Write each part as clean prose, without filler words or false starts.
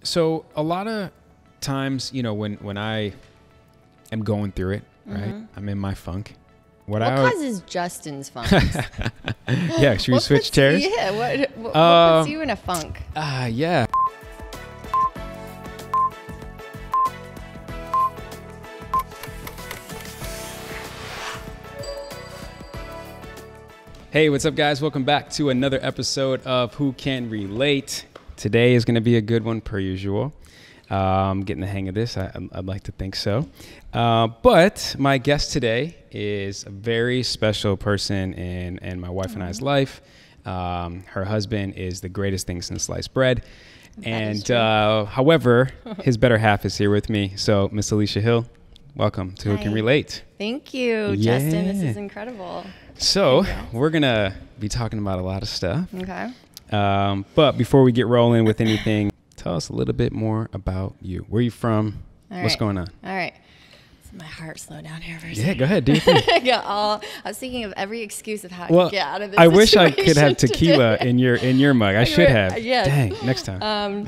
So a lot of times, you know, when I am going through it, right, I'm in my funk. What causes Justin's funk? Yeah, should we switch chairs? Yeah, what puts you in a funk? Yeah. Hey, what's up, guys? Welcome back to another episode of Who Can Relate. Today is going to be a good one per usual. Getting the hang of this, I'd like to think so. But my guest today is a very special person in my wife and I's life. Her husband is the greatest thing since sliced bread. And however, his better half is here with me. So Miss Alicia Hill, welcome to Who Can Relate. Thank you, Justin. This is incredible. So we're going to be talking about a lot of stuff. Okay. But before we get rolling with anything, tell us a little bit more about you. Where are you from? What's going on? All right. So my heart slowed down here for a Yeah, second. go ahead. Do your thing. I was thinking of every excuse of how to get out of this I wish I could have situation tequila today. in your mug. I should have. Yes. Dang, next time.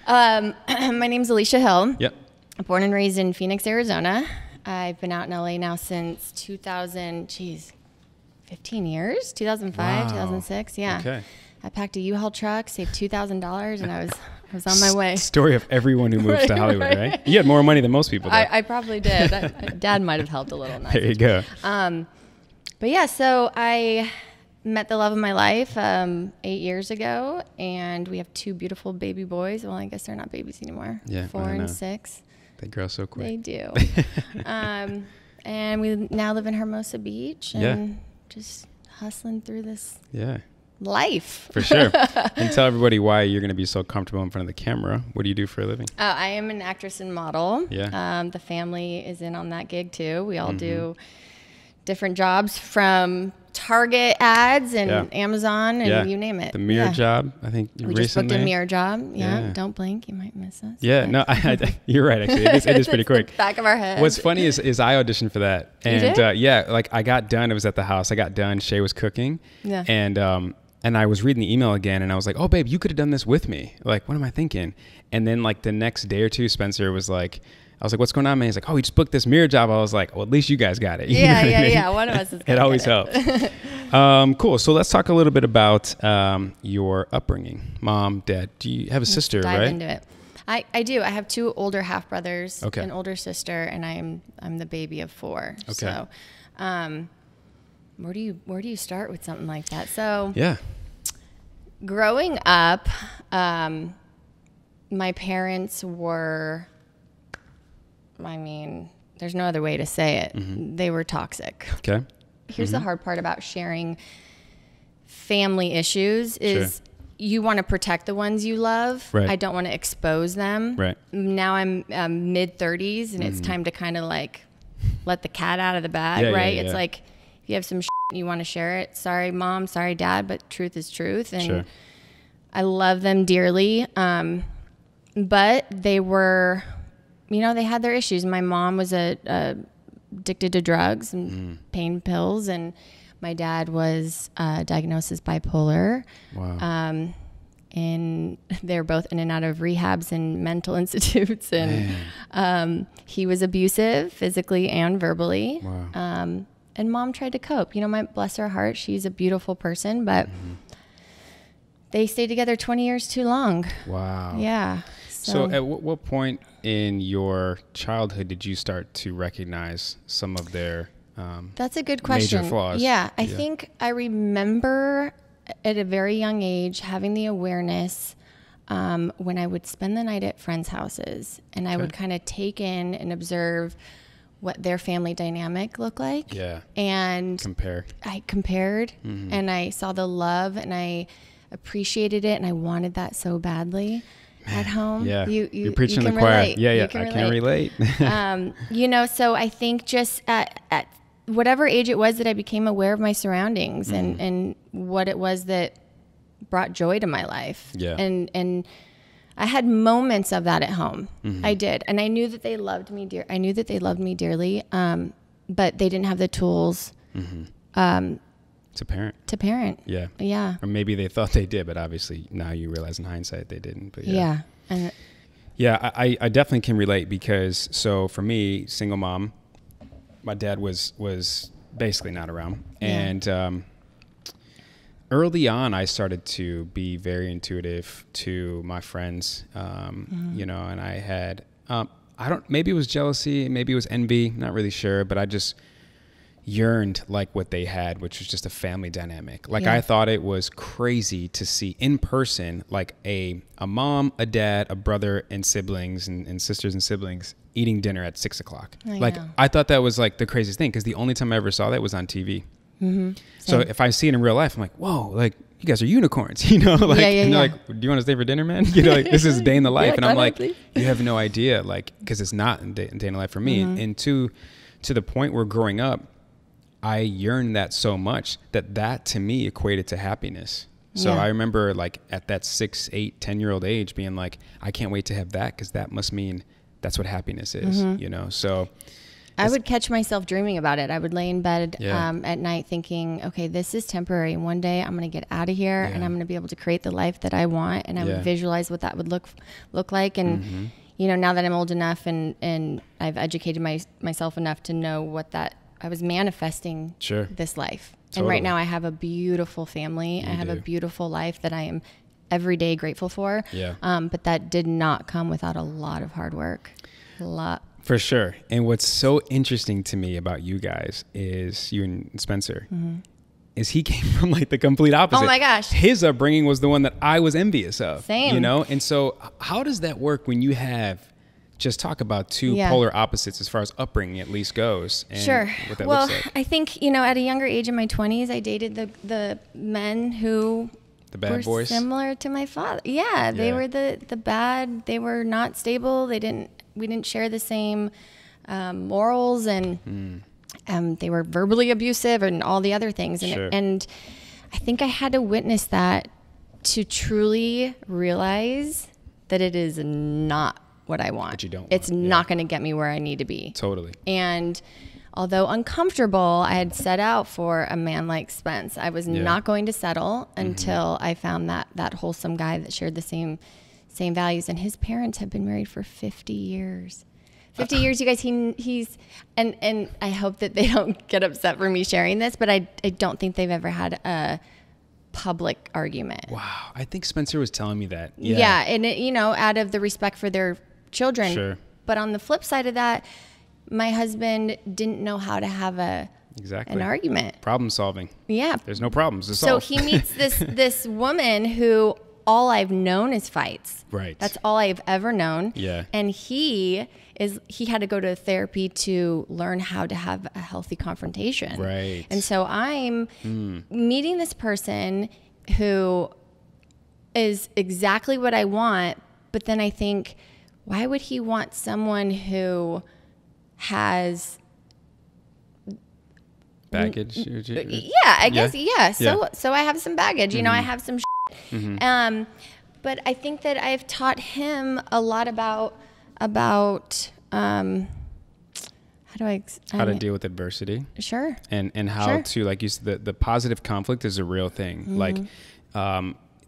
My name's Alicia Hill. Yep. Born and raised in Phoenix, Arizona. I've been out in LA now since 15 years, 2005, 2006. Yeah. Okay. I packed a U-Haul truck, saved $2,000, and I was on my way. Story of everyone who moves to Hollywood, right? You had more money than most people. I probably did. Dad might have helped a little. There you go. But yeah, so I met the love of my life 8 years ago, and we have 2 beautiful baby boys. Well, I guess they're not babies anymore. Yeah, 4 and 6. They grow so quick. They do. And we now live in Hermosa Beach and just hustling through this life. For sure. And tell everybody why you're going to be so comfortable in front of the camera. What do you do for a living? I am an actress and model. Yeah. The family is in on that gig too. We all do different jobs, from Target ads and Amazon and you name it. The mirror job, I think we just booked a mirror job. Yeah. Don't blink, you might miss us. Yeah, no, you're right, actually. It is pretty quick. Back of our head. What's funny is I auditioned for that. And you did? like I got done. It was at the house. I got done. Shay was cooking. Yeah. And I was reading the email again, and I was like, oh, babe, you could have done this with me. Like, what am I thinking? And then like the next day or two, Spencer was like, I was like, what's going on, man? He's like, oh, we just booked this mirror job. I was like, well, at least you guys got it. You know what I mean? One of us is It always helps. Cool. So let's talk a little bit about your upbringing. Mom, dad. Do you have a sister, dive right? into it. I do. I have 2 older half brothers, Okay. an older sister, and I'm the baby of 4. Okay. So, where do you start with something like that? So, growing up, my parents were, I mean, there's no other way to say it. They were toxic. Okay. Here's the hard part about sharing family issues is you want to protect the ones you love. Right. I don't want to expose them. Right. Now I'm mid-30s, and it's time to kind of like let the cat out of the bag, right? It's like, if you have some shit and you want to share it, sorry, Mom, sorry, Dad, but truth is truth. And I love them dearly. But they were, they had their issues. My mom was addicted to drugs and pain pills, and my dad was diagnosed as bipolar. Wow. And they're both in and out of rehabs and mental institutes, and he was abusive physically and verbally. Wow. And Mom tried to cope. Bless her heart, she's a beautiful person, but they stayed together 20 years too long. Wow. Yeah. So at what point in your childhood did you start to recognize some of their that's a good question. Major flaws? Yeah. I think I remember at a very young age having the awareness when I would spend the night at friends' houses, and I would kind of take in and observe what their family dynamic looked like. Yeah. And I compared and I saw the love, and I appreciated it, and I wanted that so badly. At home, yeah, you're preaching you the choir. Relate. Yeah, I can relate. So I think just at whatever age it was that I became aware of my surroundings and what it was that brought joy to my life. Yeah, and I had moments of that at home. I did, and I knew that they loved me I knew that they loved me dearly, but they didn't have the tools. To parent. Yeah. Or maybe they thought they did, but obviously now you realize in hindsight they didn't. But yeah. And Yeah, I definitely can relate because, so for me, single mom, my dad was basically not around. Yeah. And early on, I started to be very intuitive to my friends, you know, and I had, maybe it was jealousy, maybe it was envy, not really sure, but I just yearned like what they had, which was just a family dynamic. Like I thought it was crazy to see in person, like a mom, a dad, a brother and siblings and sisters and siblings eating dinner at 6 o'clock. Like I thought that was like the craziest thing, because the only time I ever saw that was on TV. So if I see it in real life, I'm like, whoa, like you guys are unicorns, you know, like, and they're like, do you want to stay for dinner, man? You know, like this is day in the life. And I'm like, you have no idea, like, because it's not day in the life for me. And to the point where growing up, I yearned that so much that to me equated to happiness. So I remember like at that 6, 8, 10-year-old age being like, I can't wait to have that, because that must mean that's what happiness is, you know? So I would catch myself dreaming about it. I would lay in bed at night thinking, okay, this is temporary. One day I'm going to get out of here and I'm going to be able to create the life that I want. And I would visualize what that would look like. And, you know, now that I'm old enough and I've educated myself enough to know what that, I was manifesting this life. Totally. And right now I have a beautiful family. I have a beautiful life that I am every day grateful for. But that did not come without a lot of hard work. A lot. For sure. And what's so interesting to me about you guys is you and Spencer is he came from like the complete opposite. Oh my gosh. His upbringing was the one that I was envious of. Same. You know? And so how does that work when you have, just talk about two polar opposites as far as upbringing at least goes. And what that looks like. I think, you know, at a younger age in my 20s, I dated the men who the bad were boys, similar to my father. Yeah, they were the bad. They were not stable. We didn't share the same morals, and they were verbally abusive and all the other things. And I think I had to witness that to truly realize that it is not what I want. What you don't want. It's not going to get me where I need to be. Totally. And although uncomfortable, I had set out for a man like Spence. I was not going to settle until I found that wholesome guy that shared the same values. And his parents have been married for 50 years. 50 years, you guys. He's and I hope that they don't get upset for me sharing this, but I don't think they've ever had a public argument. Wow. I think Spencer was telling me that. Yeah. And it, you know, out of the respect for their children. Sure. But on the flip side of that, my husband didn't know how to have an argument. Problem solving. Yeah. There's no problems to solve. So he meets this woman who all I've known is fights. Right. That's all I've ever known. Yeah. And he had to go to therapy to learn how to have a healthy confrontation. Right. And so I'm meeting this person who is exactly what I want, but then I think, why would he want someone who has baggage? I guess. So I have some baggage, you know, I have some but I think that I've taught him a lot about how to deal with adversity. Sure. And how to, like you said, the positive conflict is a real thing. Like,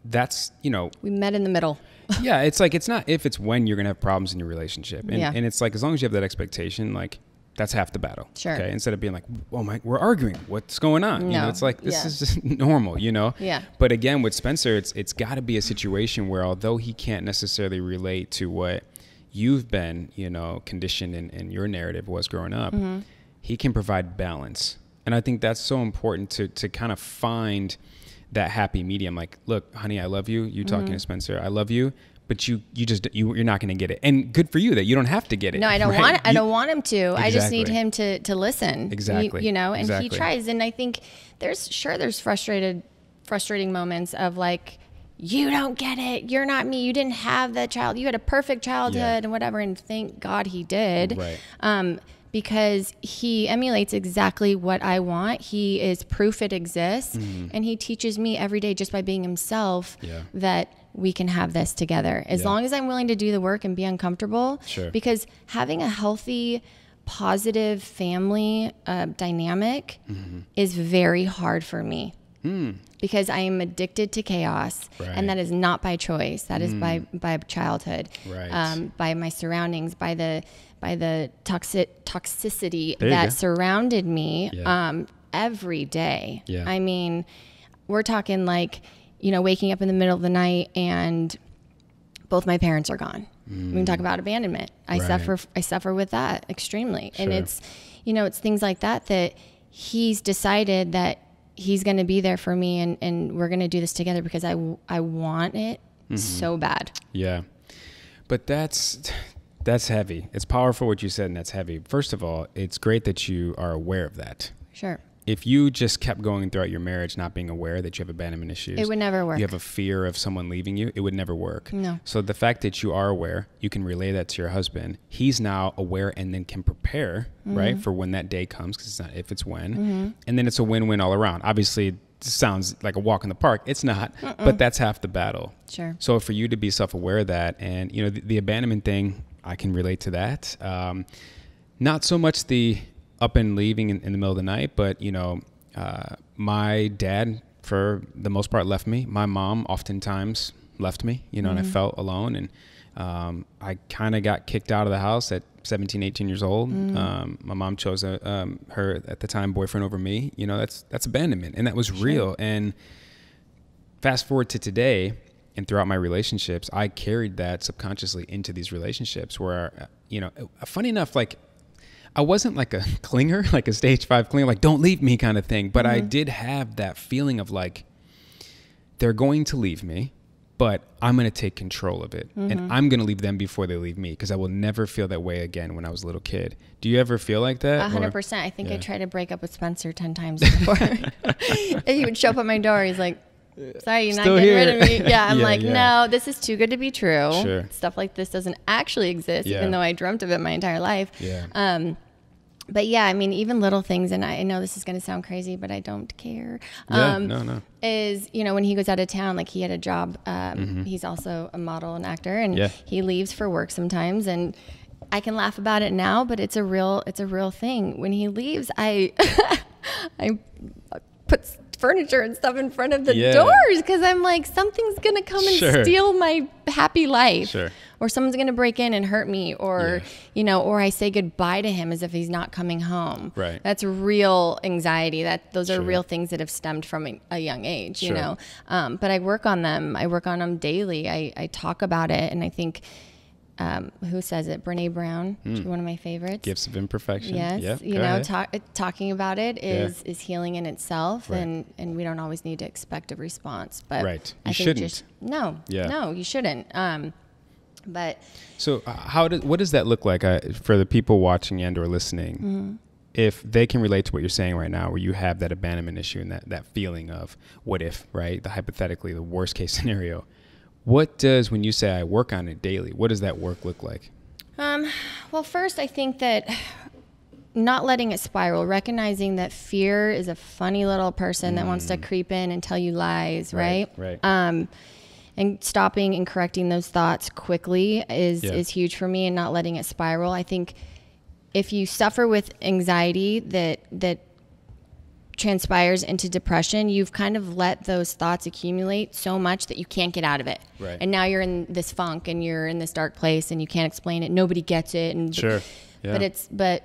that's, you know, we met in the middle. Yeah. It's like, it's not if, it's when you're going to have problems in your relationship. And it's like, as long as you have that expectation, like that's half the battle. Sure. Okay. Instead of being like, oh my, we're arguing. What's going on? You know, it's like, this is just normal, you know? Yeah. But again, with Spencer, it's gotta be a situation where, although he can't necessarily relate to what you've been, you know, conditioned in your narrative was growing up, he can provide balance. And I think that's so important to kind of find that happy medium. Like, look, honey, I love you. You talking to Spencer, I love you, but you're not going to get it. And good for you that you don't have to get it. No, I don't want it. I don't want him to. Exactly. I just need him to listen. Exactly. You know, and he tries. And I think there's frustrating moments of like, you don't get it. You're not me. You didn't have that child. You had a perfect childhood and whatever. And thank God he did. Right. Because he emulates exactly what I want. He is proof it exists. And he teaches me every day just by being himself that we can have this together. As long as I'm willing to do the work and be uncomfortable. Sure. Because having a healthy, positive family dynamic is very hard for me. because I am addicted to chaos, and that is not by choice. That is by childhood, by my surroundings, by the toxicity that surrounded me every day. Yeah. I mean, we're talking like, you know, waking up in the middle of the night and both my parents are gone. We can talk about abandonment. I suffer with that extremely. Sure. And it's, you know, it's things like that he's decided that he's going to be there for me, and we're going to do this together because I want it so bad. Yeah. But that's heavy. It's powerful what you said, and that's heavy. First of all, it's great that you are aware of that. Sure. If you just kept going throughout your marriage not being aware that you have abandonment issues, it would never work. You have a fear of someone leaving you, it would never work. No. So the fact that you are aware, you can relay that to your husband. He's now aware and then can prepare, right, for when that day comes, because it's not if, it's when. And then it's a win-win all around. Obviously, it sounds like a walk in the park. It's not, but that's half the battle. Sure. So for you to be self-aware of that, and, you know, the abandonment thing, I can relate to that. Not so much the up and leaving in the middle of the night, but, you know, my dad, for the most part, left me. My mom oftentimes left me, you know, and I felt alone. And I kind of got kicked out of the house at 17, 18 years old. My mom chose her, at the time, boyfriend over me. You know, that's abandonment. And that was real. And fast forward to today, and throughout my relationships, I carried that subconsciously into these relationships where, you know, funny enough, like, I wasn't like a clinger, like a stage 5 clinger, like don't leave me kind of thing. But I did have that feeling of like, they're going to leave me, but I'm going to take control of it. And I'm going to leave them before they leave me, because I will never feel that way again when I was a little kid. Do you ever feel like that? 100%. I think I tried to break up with Spencer 10 times before. He would show up at my door. He's like, sorry, you're not getting rid of me. Yeah, I'm no, this is too good to be true. Sure. Stuff like this doesn't actually exist, even though I dreamt of it my entire life. Yeah. But yeah, I mean, even little things, and I know this is going to sound crazy, but I don't care. No. Is, you know, when he goes out of town, like he had a job, he's also a model and actor, and he leaves for work sometimes, and I can laugh about it now, but it's a real thing. When he leaves, I put furniture and stuff in front of the doors, because I'm like, something's gonna come and steal my happy life, or someone's gonna break in and hurt me, or you know, or I say goodbye to him as if he's not coming home. Right. That's real anxiety. Those are real things that have stemmed from a young age, you know. But I work on them. I work on them daily. I talk about it, and I think, who says it? Brene Brown, one of my favorites. Gifts of Imperfection. Yes, you know, talking about it is healing in itself, and we don't always need to expect a response. But you shouldn't. No, you shouldn't. But so, what does that look like for the people watching and/or listening? If they can relate to what you're saying right now, where you have that abandonment issue and that feeling of what if, right? Hypothetically, the worst case scenario. What does, when you say I work on it daily, what does that work look like? Well, first, I think that not letting it spiral, recognizing that fear is a funny little person that wants to creep in and tell you lies, right? And stopping and correcting those thoughts quickly is huge for me, and not letting it spiral. I think if you suffer with anxiety that transpires into depression, you've kind of let those thoughts accumulate so much that you can't get out of it. Right. And now you're in this funk, and you're in this dark place, and you can't explain it. Nobody gets it. And but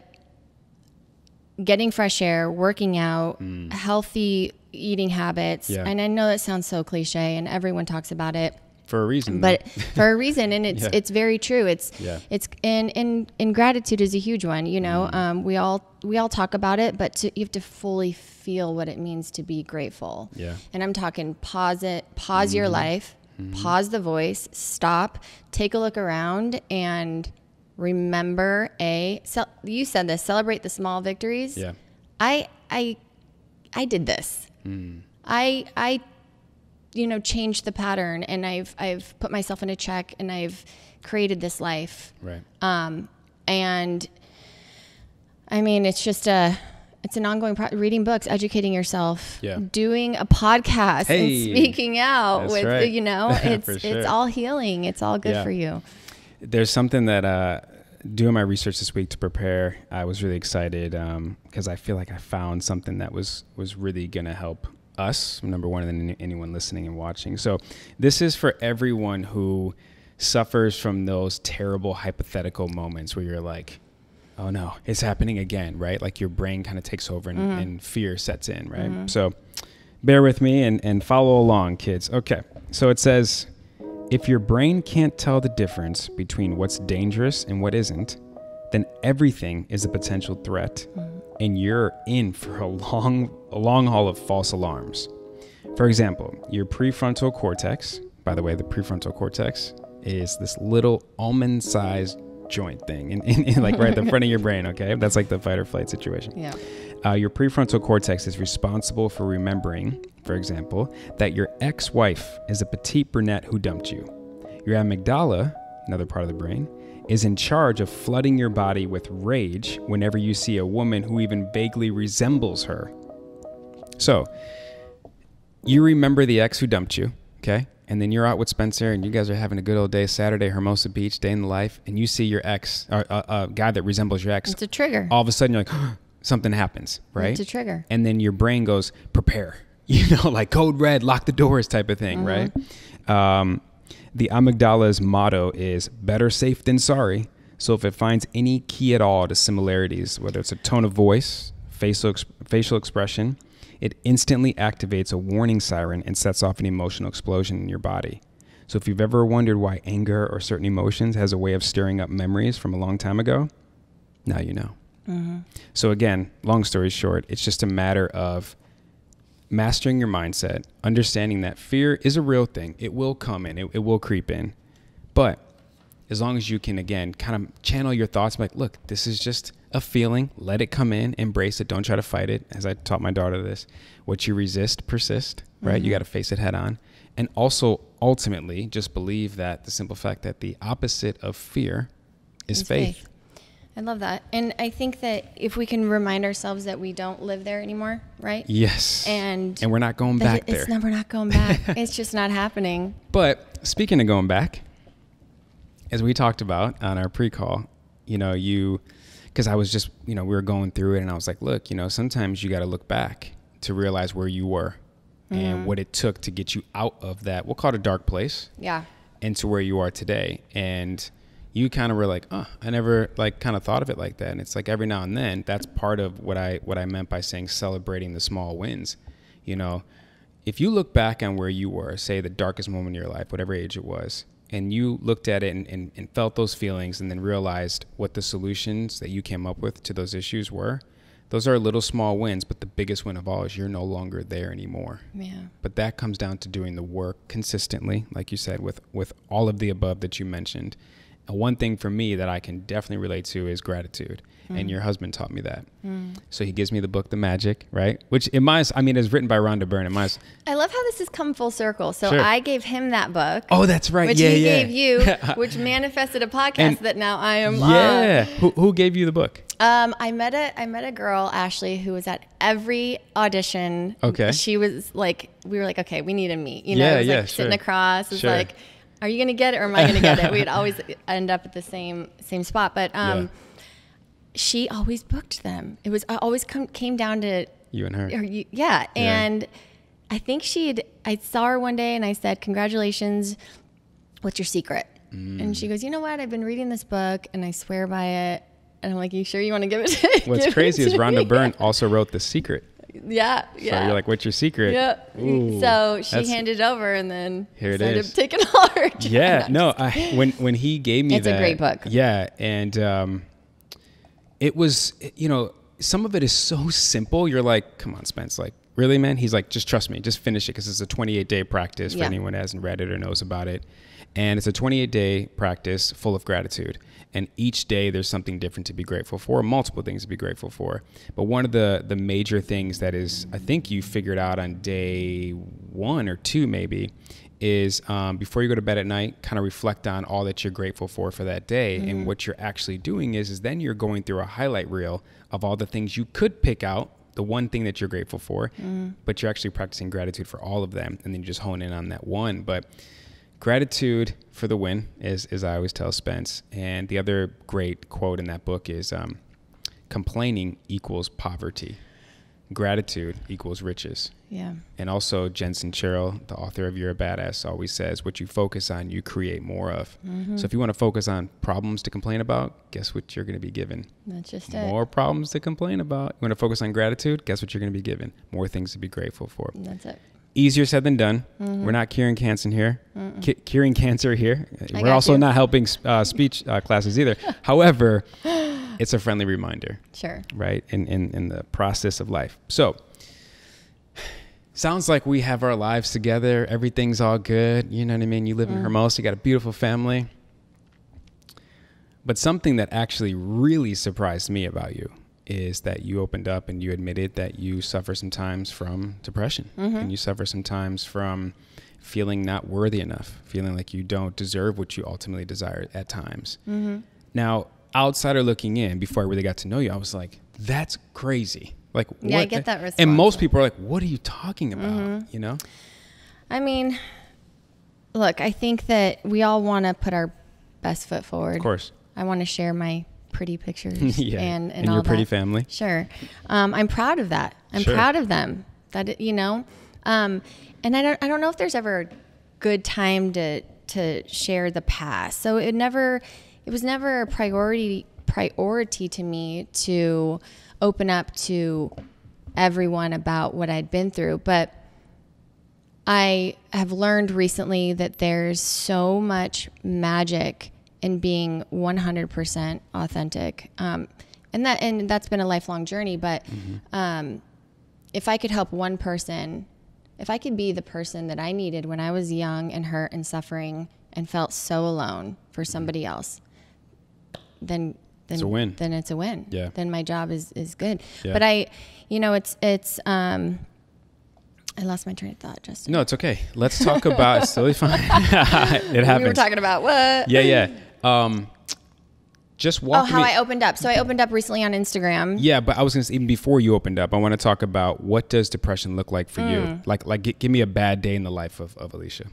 getting fresh air, working out, healthy eating habits. And I know that sounds so cliche, and everyone talks about it. For a reason. But for a reason, and it's very true. It's and gratitude is a huge one. You know, we all talk about it, but you have to fully feel what it means to be grateful. Yeah. And I'm talking pause your life, pause the voice, stop, take a look around, and remember you said this, celebrate the small victories. Yeah. I did this. I you know, changed the pattern, and I've put myself in a check, and I've created this life. Right. And I mean, it's just it's an ongoing reading books, educating yourself, doing a podcast, and speaking out with, you know, it's all healing. It's all good for you. There's something that, doing my research this week to prepare, I was really excited, because I feel like I found something that was really going to help us, number one, and then anyone listening and watching. So this is for everyone who suffers from those terrible hypothetical moments where you're like, oh no, it's happening again, right? Like your brain kind of takes over and fear sets in, right? So bear with me and follow along, kids. Okay, so it says, if your brain can't tell the difference between what's dangerous and what isn't, then everything is a potential threat, and you're in for a long haul of false alarms. For example, your prefrontal cortex, by the way, the prefrontal cortex is this little almond-sized joint thing in like right at the front of your brain, okay? That's like the fight or flight situation. Yeah. Your prefrontal cortex is responsible for remembering, for example, that your ex-wife is a petite brunette who dumped you. Your amygdala, another part of the brain, is in charge of flooding your body with rage whenever you see a woman who even vaguely resembles her. So, you remember the ex who dumped you, okay? And then you're out with Spencer and you guys are having a good old day, Saturday, Hermosa Beach, day in the life, and you see your ex, or a guy that resembles your ex. It's a trigger. All of a sudden you're like, something happens, right? It's a trigger. And then your brain goes, prepare, like code red, lock the doors type of thing, right? The amygdala's motto is better safe than sorry. So if it finds any key at all to similarities, whether it's a tone of voice, facial expression, it instantly activates a warning siren and sets off an emotional explosion in your body. So if you've ever wondered why anger or certain emotions has a way of stirring up memories from a long time ago, now you know. So again, long story short, it's just a matter of mastering your mindset, understanding that fear is a real thing. It will come in, it will creep in. But as long as you can, again, kind of channel your thoughts, like, look, this is just a feeling. Let it come in, embrace it. Don't try to fight it. As I taught my daughter this, what you resist, persist, right? You got to face it head on. And also, ultimately, just believe that the simple fact that the opposite of fear is faith. I love that. And I think that if we can remind ourselves that we don't live there anymore, right? Yes. And we're not going back there. We're not going back. It's just not happening. But speaking of going back, as we talked about on our pre-call, because I was just, we were going through it and I was like, look, sometimes you got to look back to realize where you were and what it took to get you out of that, we'll call it a dark place. Yeah. Into where you are today. And you kind of were like, I never kind of thought of it like that. And it's like every now and then, that's part of what I meant by saying celebrating the small wins. If you look back on where you were, say the darkest moment in your life, whatever age it was, and you looked at it and felt those feelings and then realized what the solutions that you came up with to those issues were, those are little small wins, but the biggest win of all is you're no longer there anymore. Yeah. But that comes down to doing the work consistently, like you said, with all of the above that you mentioned. And one thing for me that I can definitely relate to is gratitude. And your husband taught me that. So he gives me the book, The Magic, right? Which is written by Rhonda Byrne. I love how this has come full circle. So Sure. I gave him that book. Oh, that's right. Which he gave you, which manifested a podcast that now I am on. Yeah. Who gave you the book? I met a girl, Ashley, who was at every audition. Okay. She was like, we were like, okay, we need to meet. It was like sitting across. It's like, are you going to get it or am I going to get it? We'd always end up at the same spot. But she always booked them. It was always came down to you and her. And I think I saw her one day and I said, congratulations. What's your secret? And she goes, you know what? I've been reading this book and I swear by it. And I'm like, you sure you want to give it to me? What's crazy is Rhonda Byrne also wrote The Secret. Yeah. So you're like, what's your secret? Yeah. Ooh, so she handed it over and then here it started is. taking all her time. Yeah. No, when he gave me it's that. a great book. Yeah. And it was, some of it is so simple. You're like, come on, Spence. Like, really, man? He's like, just trust me. Just finish it because it's a 28-day practice for anyone who hasn't read it or knows about it. And it's a 28-day practice full of gratitude. And each day there's something different to be grateful for, multiple things to be grateful for. But one of the major things that is, I think you figured out on day 1 or 2 maybe, is before you go to bed at night, kind of reflect on all that you're grateful for that day. And what you're actually doing is then you're going through a highlight reel of all the things you could pick out, the one thing that you're grateful for, but you're actually practicing gratitude for all of them. And then you just hone in on that one. But gratitude for the win, as I always tell Spence. And the other great quote in that book is complaining equals poverty. gratitude equals riches. Yeah. And also Jensen Cheryl, the author of You're a Badass, always says, what you focus on, you create more of. So if you want to focus on problems to complain about, guess what you're going to be given? That's just more problems to complain about. You want to focus on gratitude? Guess what you're going to be given? More things to be grateful for. That's it. Easier said than done. We're not curing cancer here. Curing cancer here. We're also not helping speech classes either. However, it's a friendly reminder. Sure. Right? In the process of life. So, sounds like we have our lives together. Everything's all good. You know what I mean? You live in Hermosa. You got a beautiful family. But something that actually really surprised me about you is that you opened up and you admitted that you suffer sometimes from depression. And you suffer sometimes from feeling not worthy enough, feeling like you don't deserve what you ultimately desire at times. Now, outsider looking in, before I really got to know you, I was like, that's crazy. Like, yeah, what? I get that response. And most people are like, what are you talking about? You know? I mean, look, I think that we all want to put our best foot forward. Of course. I want to share my pretty pictures and all your pretty that. Family. Sure. I'm proud of that. I'm proud of them. That, you know, and I don't know if there's ever a good time to share the past. So it was never a priority to me to open up to everyone about what I'd been through. But I have learned recently that there's so much magic in being 100% authentic. And that's been a lifelong journey. But if I could help one person, if I could be the person that I needed when I was young and hurt and suffering and felt so alone for somebody else, then it's a win. Then it's a win. Yeah. Then my job is good. Yeah. But I lost my train of thought, Justin. No, it's okay. Let's talk about, it's totally fine. It happens. We were talking about what? Yeah. Just walk how I opened up. So I opened up recently on Instagram. Yeah, but I was going to say, even before you opened up, I want to talk about what does depression look like for you? Like give me a bad day in the life of Alicia.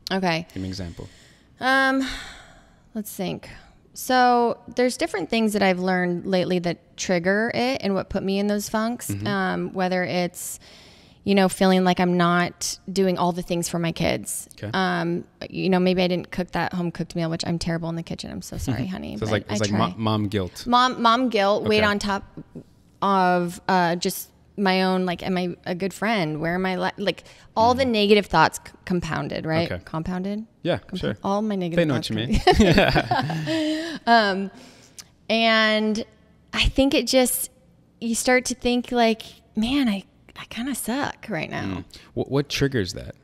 Okay. Give me an example. Let's think. So there's different things that I've learned lately that trigger it and what put me in those funks. Whether it's, you know, feeling like I'm not doing all the things for my kids. Okay. You know, maybe I didn't cook that home cooked meal, which I'm terrible in the kitchen. I'm so sorry, honey. So it's like mom guilt. Mom guilt, weight on top of just my own, like, am I a good friend? Where am I? Like all the negative thoughts compounded, right? Okay. Compounded? Yeah, sure. All my negative thoughts. They know what you mean. And I think you start to think like, man, I kind of suck right now. What triggers that?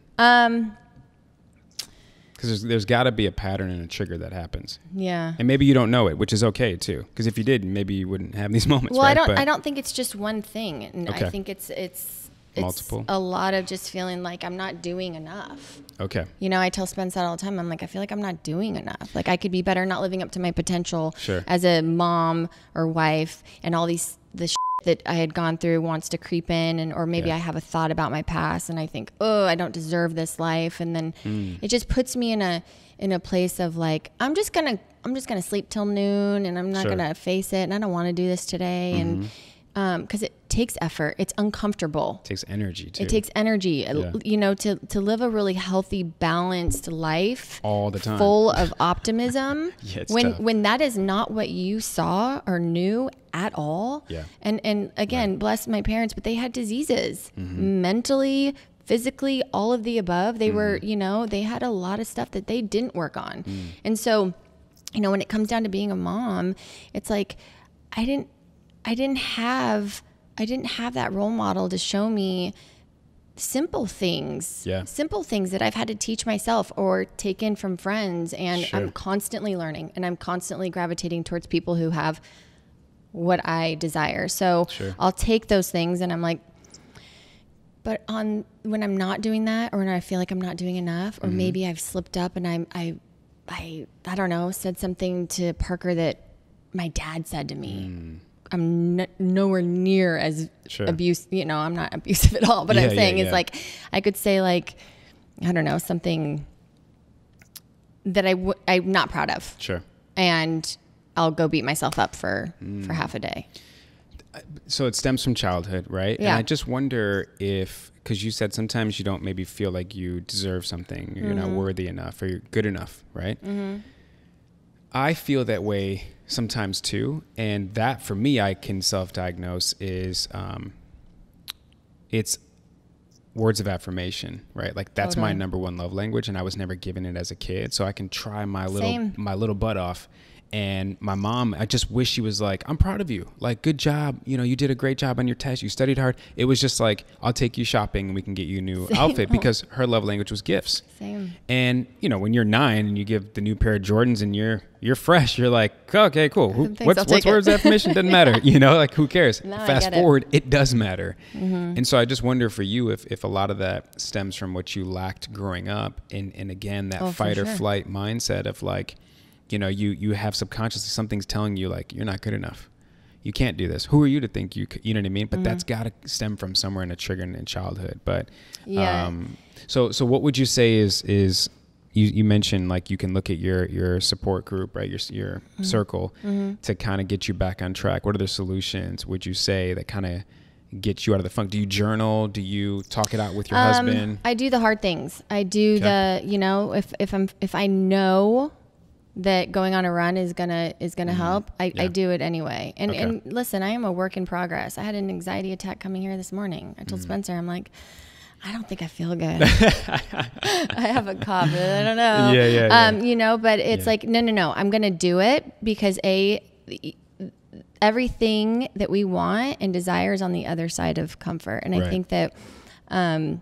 Because there's got to be a pattern and a trigger that happens. Yeah. And maybe you don't know it, which is okay too. Because if you did, maybe you wouldn't have these moments. Well, right? I don't think it's just one thing. And I think it's multiple. A lot of just feeling like I'm not doing enough. Okay. You know, I tell Spence that all the time. I'm like, I feel like I'm not doing enough. Like I could be better, not living up to my potential as a mom or wife, and all the that I had gone through wants to creep in, or maybe I have a thought about my past and I think, oh, I don't deserve this life. And then it just puts me in a place of like, I'm just going to sleep till noon and I'm not going to face it. And I don't want to do this today. And, cause it takes effort. It's uncomfortable. It takes energy too. It takes energy, you know, to live a really healthy, balanced life all the time, full of optimism. Tough. When that is not what you saw or knew at all. Yeah. And again, bless my parents, but they had diseases, mentally, physically, all of the above. They were, you know, they had a lot of stuff that they didn't work on. And so, you know, when it comes down to being a mom, it's like, I didn't have that role model to show me simple things that I've had to teach myself or take in from friends. And I'm constantly learning and I'm constantly gravitating towards people who have what I desire. So I'll take those things and I'm like, but when I'm not doing that, or when I feel like I'm not doing enough, or maybe I've slipped up and I don't know, said something to Parker that my dad said to me. I'm nowhere near as abusive, you know, I'm not abusive at all, but I'm saying is like, I could say like, I don't know, something that I'm not proud of. And I'll go beat myself up for half a day. So it stems from childhood, right? Yeah. And I just wonder if, because you said sometimes you don't maybe feel like you deserve something, or you're not worthy enough, or you're good enough, right? I feel that way sometimes too. And that for me, I can self-diagnose is, it's words of affirmation, right? Like that's my number one love language, and I was never given it as a kid. So I can try my little butt off. And my mom, I just wish she was like, I'm proud of you. Like, good job. You know, you did a great job on your test. You studied hard. It was just like, I'll take you shopping and we can get you a new outfit, because her love language was gifts. Same. And, you know, when you're 9 and you give the new pair of Jordans and you're fresh, you're like, okay, cool. What's words of affirmation? Doesn't matter. You know, like, who cares? Fast forward, it does matter. And so I just wonder for you if a lot of that stems from what you lacked growing up. And again, that fight or flight mindset of like, you know, you have subconsciously something's telling you like, you're not good enough. You can't do this. Who are you to think you know what I mean? But that's got to stem from somewhere in a trigger in childhood. But so what would you say is you mentioned like you can look at your support group, right? Your circle to kind of get you back on track. What are the solutions, would you say, that kind of get you out of the funk? Do you journal? Do you talk it out with your husband? I do the hard things. I do you know, if I know that going on a run is gonna help, I do it anyway. And listen, I am a work in progress. I had an anxiety attack coming here this morning. I told Spencer, I'm like, I don't think I feel good. I have a cough. I don't know. You know, but it's like, no. I'm gonna do it because everything that we want and desire is on the other side of comfort. And I think that I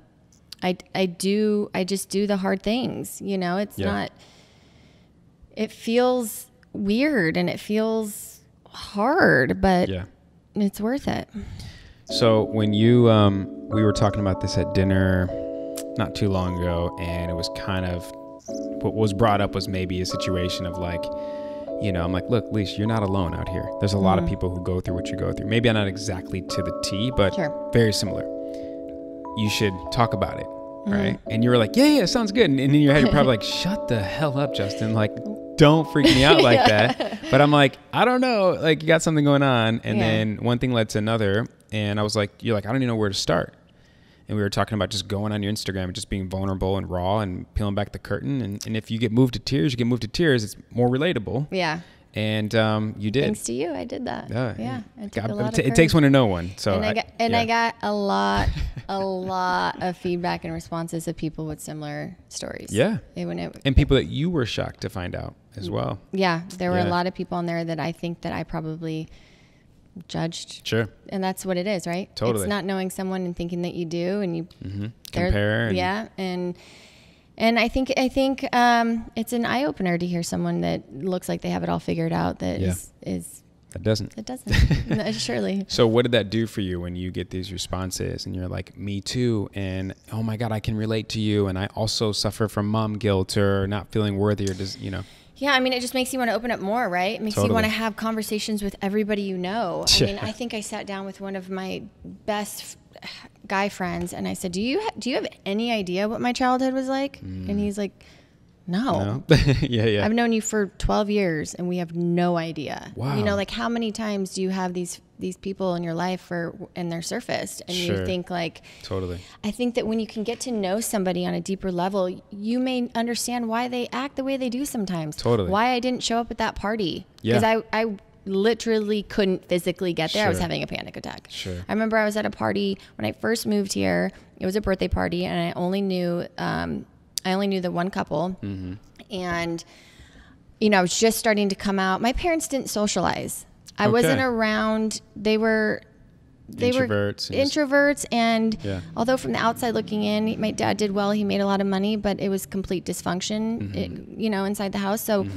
just do the hard things. You know, it's not. It feels weird and it feels hard, but it's worth it. So when you, we were talking about this at dinner not too long ago, and it was kind of, what was brought up was maybe a situation of like, you know, I'm like, look, Alicia, you're not alone out here. There's a lot of people who go through what you go through. Maybe not exactly to the T, but very similar. You should talk about it. Right. And you were like, yeah, sounds good. And in your head, you're probably like, shut the hell up, Justin. Like, don't freak me out like that. But I'm like, I don't know. Like, you got something going on. And then one thing led to another. And I was like, you're like, I don't even know where to start. And we were talking about just going on your Instagram and just being vulnerable and raw and peeling back the curtain. And if you get moved to tears, it's more relatable. Yeah. And you did. Thanks to you, I did that. It takes one to know one. So I got a lot of feedback and responses of people with similar stories. Yeah. And people that you were shocked to find out as well. Yeah, there were a lot of people on there that I think that I probably judged. Sure. And that's what it is, right? Totally. It's not knowing someone and thinking that you do, and you compare. And I think it's an eye opener to hear someone that looks like they have it all figured out that that doesn't. It doesn't. No, surely. So what did that do for you when you get these responses and you're like, me too, and oh my God, I can relate to you, and I also suffer from mom guilt or not feeling worthy, or does, you know? Yeah, I mean, it just makes you want to open up more, right? It makes you want to have conversations with everybody you know. I mean, I think I sat down with one of my best guy friends and I said, do you have any idea what my childhood was like? And he's like, no. I've known you for 12 years and we have no idea. Wow. You know, like how many times do you have these people in your life and they're surfaced and you think like, I think that when you can get to know somebody on a deeper level, you may understand why they act the way they do sometimes. Why I didn't show up at that party. Because I literally couldn't physically get there. I was having a panic attack. I remember I was at a party when I first moved here. It was a birthday party and I only knew the one couple. And, you know, I was just starting to come out. My parents didn't socialize. I wasn't around. They were introverts. And although from the outside looking in, my dad did well. He made a lot of money, but it was complete dysfunction, you know, inside the house. So,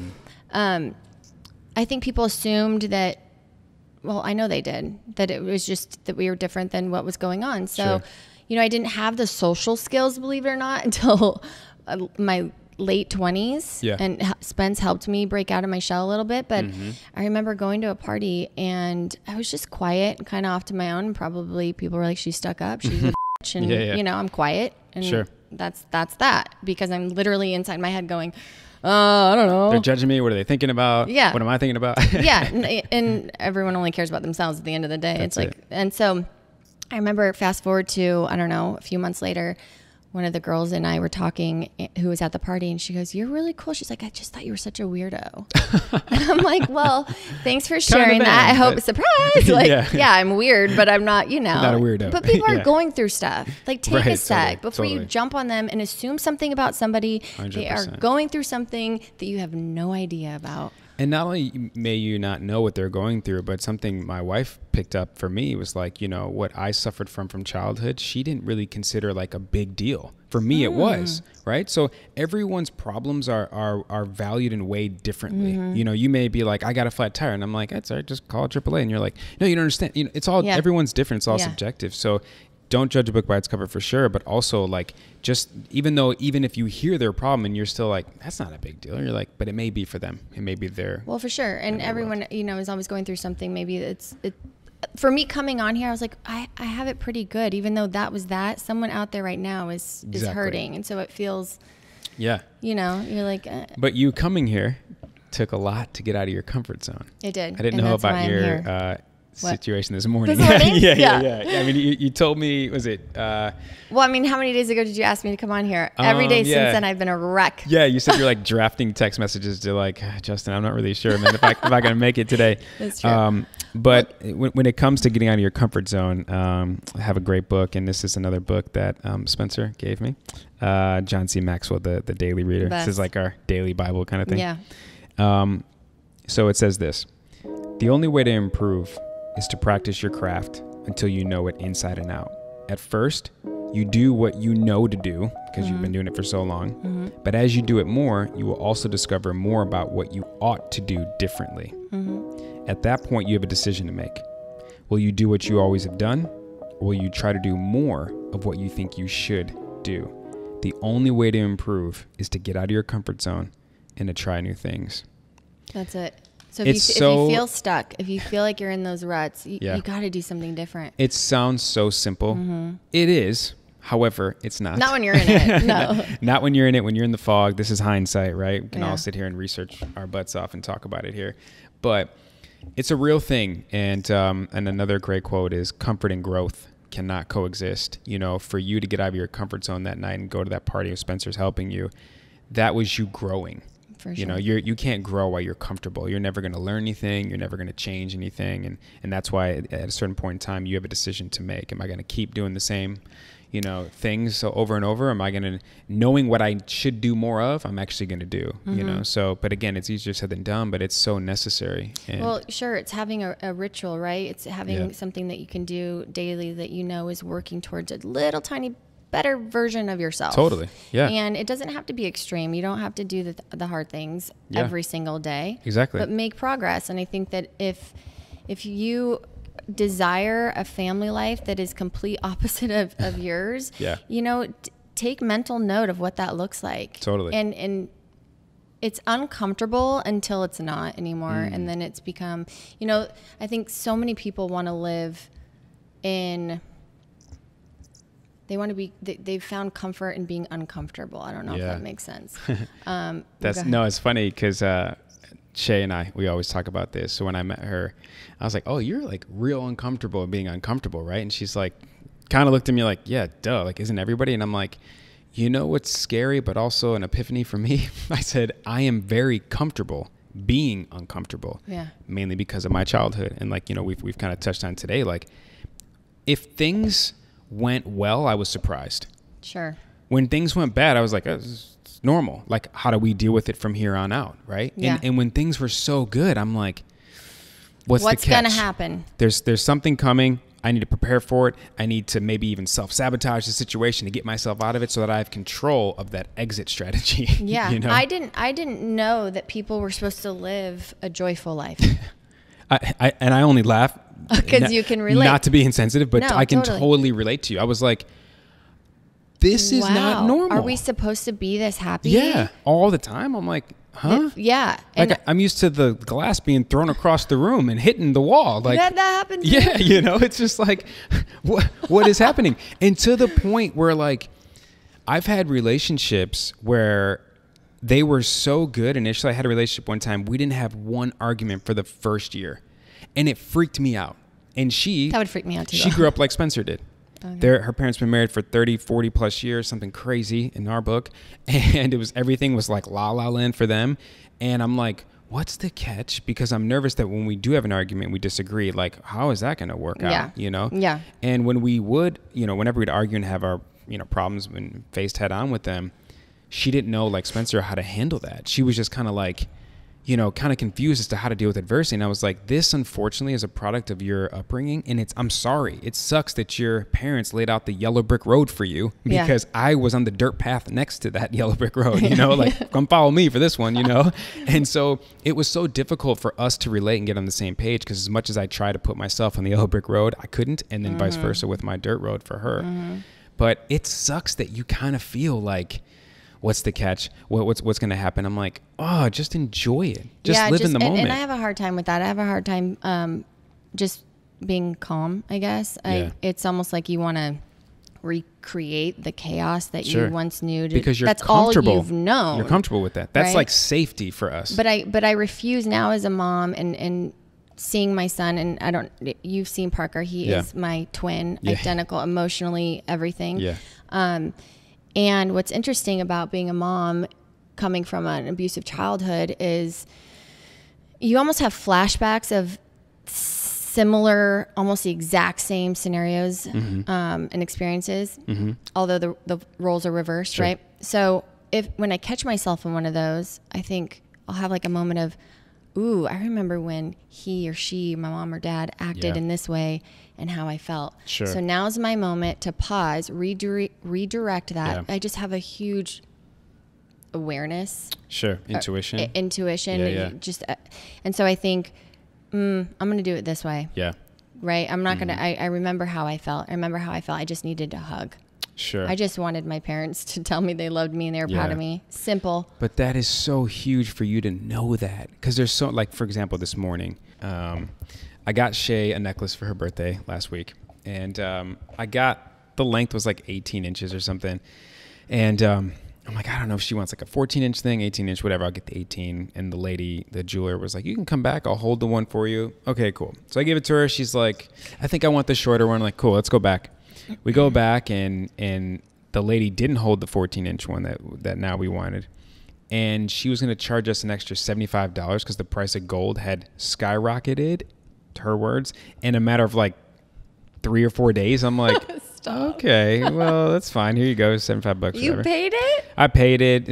I think people assumed that, well, I know they did, that it was just that we were different than what was going on. So, you know, I didn't have the social skills, believe it or not, until my late 20s. And Spence helped me break out of my shell a little bit. But I remember going to a party and I was just quiet and kind of off to my own. Probably people were like, she's stuck up. She's a bitch. And, you know, I'm quiet. And that's that. Because I'm literally inside my head going, I don't know. They're judging me. What are they thinking about? Yeah. What am I thinking about? Yeah. And everyone only cares about themselves at the end of the day. It's like, and so I remember fast forward to, I don't know, a few months later, one of the girls and I were talking who was at the party, and she goes, "You're really cool." She's like, "I just thought you were such a weirdo." And I'm like, "Well, thanks for sharing that. I hope, surprise. Like, yeah, I'm weird, but I'm not, you know, not a weirdo. But people are going through stuff. Like, take a sec before you jump on them and assume something about somebody. 100%. They are going through something that you have no idea about. And not only may you not know what they're going through, but something my wife picked up for me was like, you know, what I suffered from childhood, she didn't really consider like a big deal. For me, it was, right? So everyone's problems are valued and weighed differently. You know, you may be like, I got a flat tire. And I'm like, that's all right, just call AAA. And you're like, no, you don't understand. You know, it's all, everyone's different. It's all subjective. So don't judge a book by its cover for sure, but also like just even if you hear their problem and you're still like, that's not a big deal, you're like, but it may be for them. It may be their well, for sure. And everyone, you know, is always going through something. Maybe it for me coming on here, I was like, I have it pretty good, even though someone out there right now is hurting. And so it feels, you know, you're like, but you coming here took a lot to get out of your comfort zone. It did. I didn't know about your situation this morning. This morning? Yeah. I mean, you told me, was it? Well, I mean, how many days ago did you ask me to come on here? Every day since then, I've been a wreck. Yeah, you said you're like drafting text messages to like, Justin, I'm not really sure, man, if I can make it today. That's true. But when it comes to getting out of your comfort zone, I have a great book, and this is another book that Spencer gave me. John C. Maxwell, the Daily Reader. This is like our daily Bible kind of thing. Yeah. So it says this: the only way to improve is to practice your craft until you know it inside and out. At first, you do what you know to do because you've been doing it for so long. But as you do it more, you will also discover more about what you ought to do differently. At that point, you have a decision to make. Will you do what you always have done, or will you try to do more of what you think you should do? The only way to improve is to get out of your comfort zone and to try new things. That's it. So if you feel stuck, if you feel like you're in those ruts, you got to do something different. It sounds so simple. It is. However, it's not. Not when you're in it. No. Not when you're in it. When you're in the fog, this is hindsight, right? We can all sit here and research our butts off and talk about it here. But it's a real thing. And another great quote is, comfort and growth cannot coexist. You know, for you to get out of your comfort zone that night and go to that party of Spencer's helping you, that was you growing. For sure. You know, you can't grow while you're comfortable. You're never going to learn anything. You're never going to change anything. And that's why at a certain point in time, you have a decision to make. Am I going to keep doing the same, you know, things over and over? Am I going to, knowing what I should do more of, I'm actually going to do, you know? So, but again, it's easier said than done, but it's so necessary. And well, sure. It's having a ritual, right? It's having something that you can do daily that you know is working towards a little tiny better version of yourself. Totally. Yeah. And it doesn't have to be extreme. You don't have to do the hard things every single day. Exactly. But make progress. And I think that if you desire a family life that is complete opposite of yours, you know, take mental note of what that looks like. Totally. And it's uncomfortable until it's not anymore. And then it's become, you know, I think so many people want to live in, they've found comfort in being uncomfortable. I don't know if that makes sense. It's funny because Shay and we always talk about this. So when I met her, I was like, oh, you're like real uncomfortable being uncomfortable, right? And she's like, kind of looked at me like, yeah, duh, like, isn't everybody? And I'm like, you know what's scary, but also an epiphany for me? I said, I am very comfortable being uncomfortable, mainly because of my childhood. And like, you know, we've kind of touched on today, like if things went well, I was surprised. Sure. When things went bad, I was like, oh, it's normal. Like, how do we deal with it from here on out, right? Yeah. And when things were so good, I'm like, what's the catch? Going to happen? There's something coming. I need to prepare for it. I need to maybe even self-sabotage the situation to get myself out of it so that I have control of that exit strategy. Yeah. You know? I didn't know that people were supposed to live a joyful life. I only laugh because you can relate. Not to be insensitive, but no, I can totally relate to you. I was like, this is not normal. Are we supposed to be this happy? Yeah, all the time. I'm like, huh? Yeah. Like I'm used to the glass being thrown across the room and hitting the wall. Like that happens. Yeah, you know, it's just like, what is happening? And to the point where like, I've had relationships where they were so good. Initially, I had a relationship one time. We didn't have one argument for the first year. And it freaked me out. And that would freak me out too. She grew up like Spencer did. Okay. Her parents been married for 30, 40 plus years, something crazy in our book. And everything was like la la land for them. And I'm like, what's the catch? Because I'm nervous that when we do have an argument, we disagree. Like, how is that going to work out? You know? Yeah. And when we would, whenever we'd argue and have our, problems when faced head on with them, she didn't know, like Spencer, how to handle that. She was just kind of like, kind of confused as to how to deal with adversity. And I was like, this unfortunately is a product of your upbringing. And I'm sorry. It sucks that your parents laid out the yellow brick road for you, because I was on the dirt path next to that yellow brick road, like come follow me for this one, And so it was so difficult for us to relate and get on the same page, because as much as I tried to put myself on the yellow brick road, I couldn't. And then vice versa with my dirt road for her. But it sucks that you kind of feel like, what's the catch? What's going to happen? I'm like, oh, just enjoy it. Just live in the moment. And I have a hard time with that. I have a hard time just being calm, I guess. It's almost like you want to recreate the chaos that you once knew. Because that's comfortable. All you've known. You're comfortable with that. That's like safety for us. But I refuse now as a mom and seeing my son, and you've seen Parker. He is my twin, identical, emotionally, everything. And what's interesting about being a mom coming from an abusive childhood is you almost have flashbacks of similar, almost the exact same scenarios and experiences, although the roles are reversed, right? So when I catch myself in one of those, I think I'll have like a moment of, ooh, I remember when he or she, my mom or dad, acted in this way and how I felt. So now's my moment to pause, redirect that. I just have a huge awareness. Intuition. Intuition. Just, and so I think, I'm going to do it this way. Right? I'm not going to, I remember how I felt. I just needed a hug. I just wanted my parents to tell me they loved me and they were proud of me. Simple. But that is so huge for you to know that. Because there's so, like, for example, this morning, I got Shay a necklace for her birthday last week. And I got, the length was like 18 inches or something. And I'm like, I don't know if she wants like a 14-inch thing, 18-inch, whatever. I'll get the 18. And the jeweler was like, you can come back. I'll hold the one for you. Okay, cool. So I gave it to her. She's like, I think I want the shorter one. I'm like, cool, let's go back. We go back, and the lady didn't hold the 14-inch one that now we wanted. And she was going to charge us an extra $75 because the price of gold had skyrocketed, to her words, in a matter of like 3 or 4 days. I'm like, okay, well, that's fine. Here you go, $75. You whatever. Paid it? I paid it.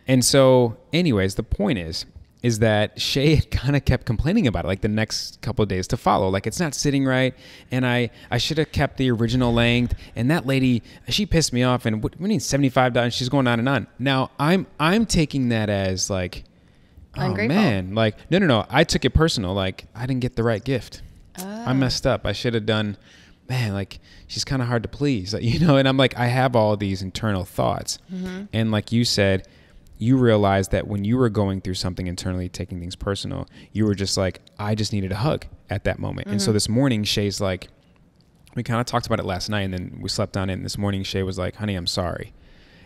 And so anyways, the point is that Shay kind of kept complaining about it, like the next couple of days to follow. Like, it's not sitting right, and I should have kept the original length. And that lady, she pissed me off. And what do you mean $75? She's going on and on. Now I'm taking that as like, ungrateful. Oh man, like no. I took it personal. Like, I didn't get the right gift. I messed up. I should have done. Man, like, she's kind of hard to please, And I'm like, I have all these internal thoughts, and like you said, you realized that when you were going through something internally, taking things personal, you were just like, I just needed a hug at that moment. And so this morning, Shay's like, we kind of talked about it last night, and then we slept on it. And this morning, Shay was like, honey, I'm sorry.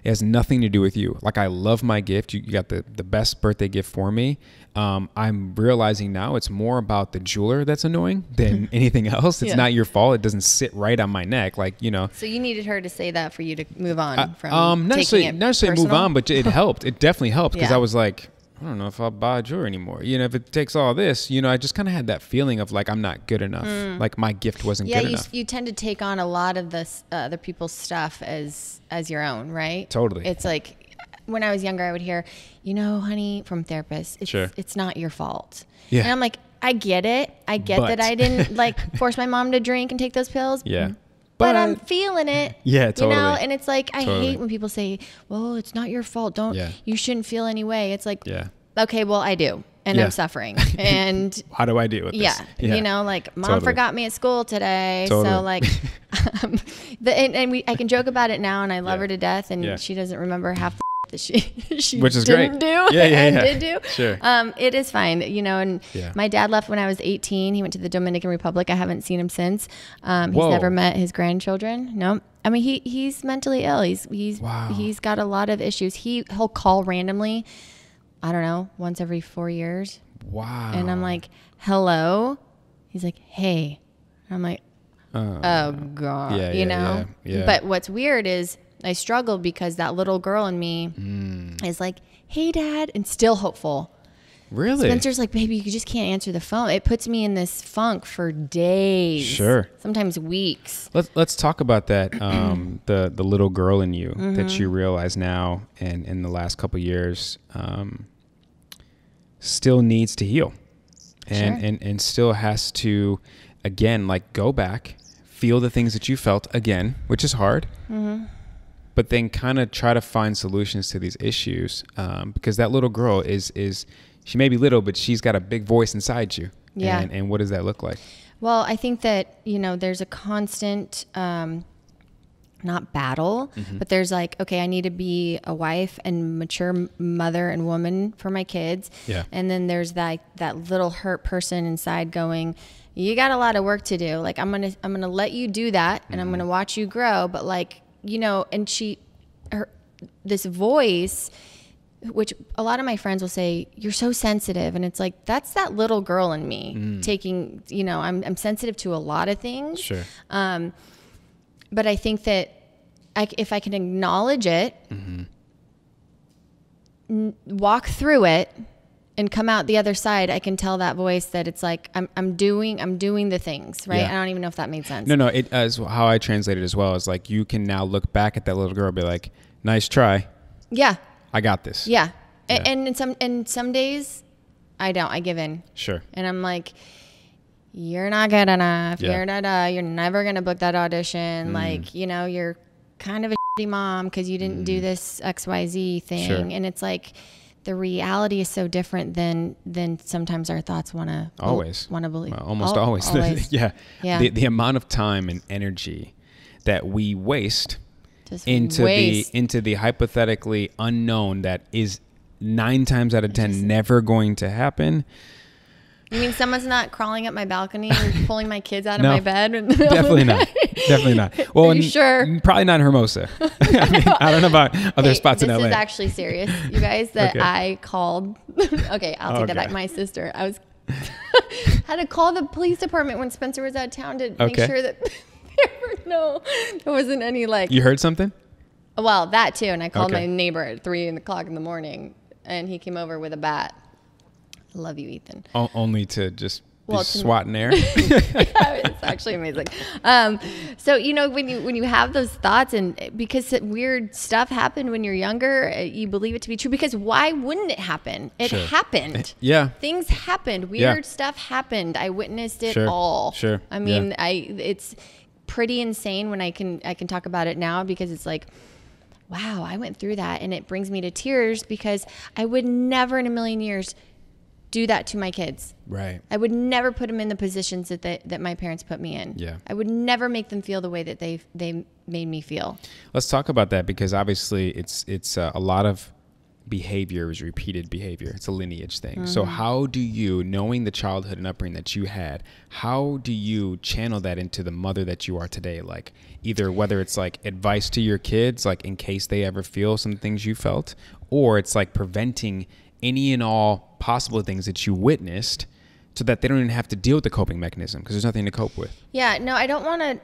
It has nothing to do with you. Like, I love my gift. You got the best birthday gift for me. I'm realizing now it's more about the jeweler that's annoying than anything else. It's not your fault. It doesn't sit right on my neck. Like, So you needed her to say that for you to move on from not taking necessarily move on, but it helped. It definitely helped, because I was like, I don't know if I'll buy a jewelry anymore. If it takes all this, I just kind of had that feeling of like, I'm not good enough. Like, my gift wasn't good enough. You tend to take on a lot of this other people's stuff as your own, right? Totally. It's like, when I was younger, I would hear, honey, from therapists, it's not your fault. Yeah. And I'm like, I get it. I get that I didn't like force my mom to drink and take those pills. Yeah. But I'm feeling it. Yeah, totally. And it's like, I hate when people say, well, it's not your fault. You shouldn't feel any way. It's like, okay, well, I do. And I'm suffering. And how do I deal with this? Like, mom forgot me at school today. So like, I can joke about it now, and I love her to death, and she doesn't remember half the that she which is didn't great. do did do. Sure. It is fine, you know, and my dad left when I was 18. He went to the Dominican Republic. I haven't seen him since. He's never met his grandchildren. No. I mean, he's mentally ill. He's got a lot of issues. He'll call randomly, I don't know, once every 4 years. Wow. And I'm like, hello. He's like, hey. And I'm like, oh God, you know? Yeah. But what's weird is I struggle because that little girl in me is like, hey dad, and still hopeful. Really? Spencer's like, baby, you just can't answer the phone. It puts me in this funk for days. Sure. Sometimes weeks. Let's talk about that. The little girl in you that you realize now and in the last couple of years still needs to heal and still has to, again, like go back, feel the things that you felt again, which is hard. But then kind of try to find solutions to these issues because that little girl is she may be little, but she's got a big voice inside you. Yeah. And what does that look like? Well, I think that, you know, there's a constant, not battle, but there's like, okay, I need to be a wife and mature mother and woman for my kids. Yeah. And then there's that little hurt person inside going, you got a lot of work to do. Like, I'm going to let you do that and I'm going to watch you grow. But like, you know, and this voice, which a lot of my friends will say, you're so sensitive. And it's like, that's that little girl in me taking, you know, I'm sensitive to a lot of things. Sure. But I think that if I can acknowledge it, walk through it and come out the other side, I can tell that voice that it's like, I'm doing the things, right? Yeah. I don't even know if that made sense. No, it as how I translate it as well is like, you can now look back at that little girl and be like, nice try. Yeah. I got this. Yeah. Yeah. And some days I don't, I give in. Sure. And I'm like, you're not good enough. Yeah. You're never going to book that audition. Like, you know, you're kind of a shitty mom because you didn't do this XYZ thing. Sure. And it's like, the reality is so different than sometimes our thoughts want to believe. Well, almost always. Yeah. The amount of time and energy that we waste into the hypothetically unknown that is 9 times out of 10 never going to happen. You mean someone's not crawling up my balcony and pulling my kids out of my bed? Definitely not. Definitely not. Well, are you sure? Probably not in Hermosa. I mean, I don't know about other spots in LA. This is actually serious, you guys, that I called. Okay, I'll take that back. My sister. I was had to call the police department when Spencer was out of town to make sure that there wasn't any like. You heard something? Well, that too. And I called my neighbor at 3 o'clock in the morning and he came over with a bat. I love you, Ethan. Only to just be swatting air. It's actually amazing. So, you know, when you have those thoughts and because weird stuff happened when you're younger, you believe it to be true because why wouldn't it happen? It happened. Yeah. Things happened. Weird stuff happened. I witnessed it all. Sure. I mean, it's pretty insane when I can talk about it now because it's like, wow, I went through that and it brings me to tears because I would never in a million years do that to my kids. Right. I would never put them in the positions that my parents put me in. Yeah. I would never make them feel the way that they made me feel. Let's talk about that because obviously it's a lot of behavior is repeated behavior. It's a lineage thing. So how do you, knowing the childhood and upbringing that you had, how do you channel that into the mother that you are today? Like either whether it's like advice to your kids, like in case they ever feel some things you felt, or it's like preventing any and all possible things that you witnessed so that they don't even have to deal with the coping mechanism because there's nothing to cope with. Yeah, no, I don't want to,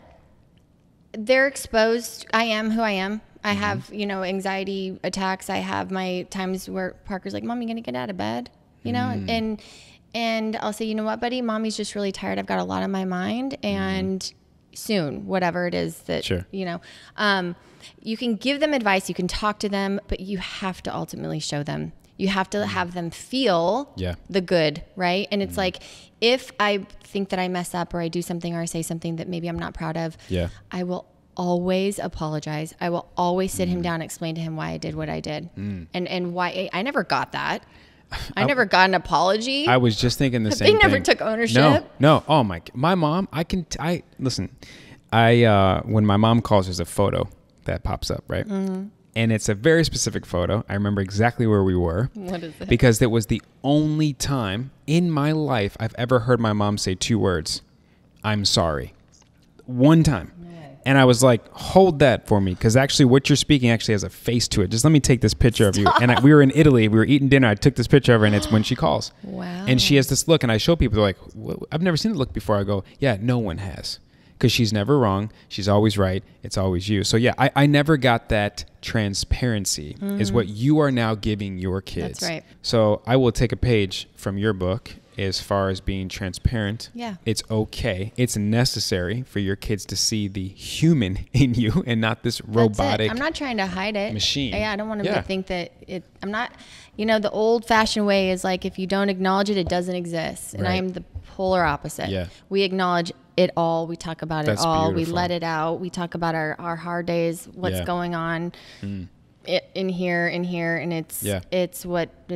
they're exposed. I am who I am. I have, you know, anxiety attacks. I have my times where Parker's like, Mom, you going to get out of bed? You know, and I'll say, you know what, buddy, Mommy's just really tired. I've got a lot on my mind and soon, whatever it is that, you know, you can give them advice, you can talk to them, but you have to ultimately show them. You have to have them feel the good, right? And it's like, if I think that I mess up or I do something or I say something that maybe I'm not proud of, I will always apologize. I will always sit him down and explain to him why I did what I did and why I never got that. I never got an apology. I was just thinking the same thing. They never took ownership. No. Oh my mom, listen, when my mom calls, there's a photo that pops up, right? And it's a very specific photo. I remember exactly where we were. What is it? Because it was the only time in my life I've ever heard my mom say 2 words. I'm sorry. One time. And I was like, hold that for me. Because actually what you're speaking actually has a face to it. Just let me take this picture of you. And we were in Italy. We were eating dinner. I took this picture of her, and it's when she calls. Wow. And she has this look. And I show people, they're like, I've never seen the look before. I go, yeah, no one has. Because she's never wrong. She's always right. It's always you. So yeah, I never got that transparency is what you are now giving your kids. That's right. So I will take a page from your book as far as being transparent. Yeah. It's okay. It's necessary for your kids to see the human in you and not this robotic. I'm not trying to hide it. Machine. Yeah, I don't want to think that I'm not, the old fashioned way is like, if you don't acknowledge it, it doesn't exist. And I am the polar opposite. Yeah. We acknowledge it all. We talk about That's it all. beautiful. We let it out. We talk about our hard days, what's going on in here, and it's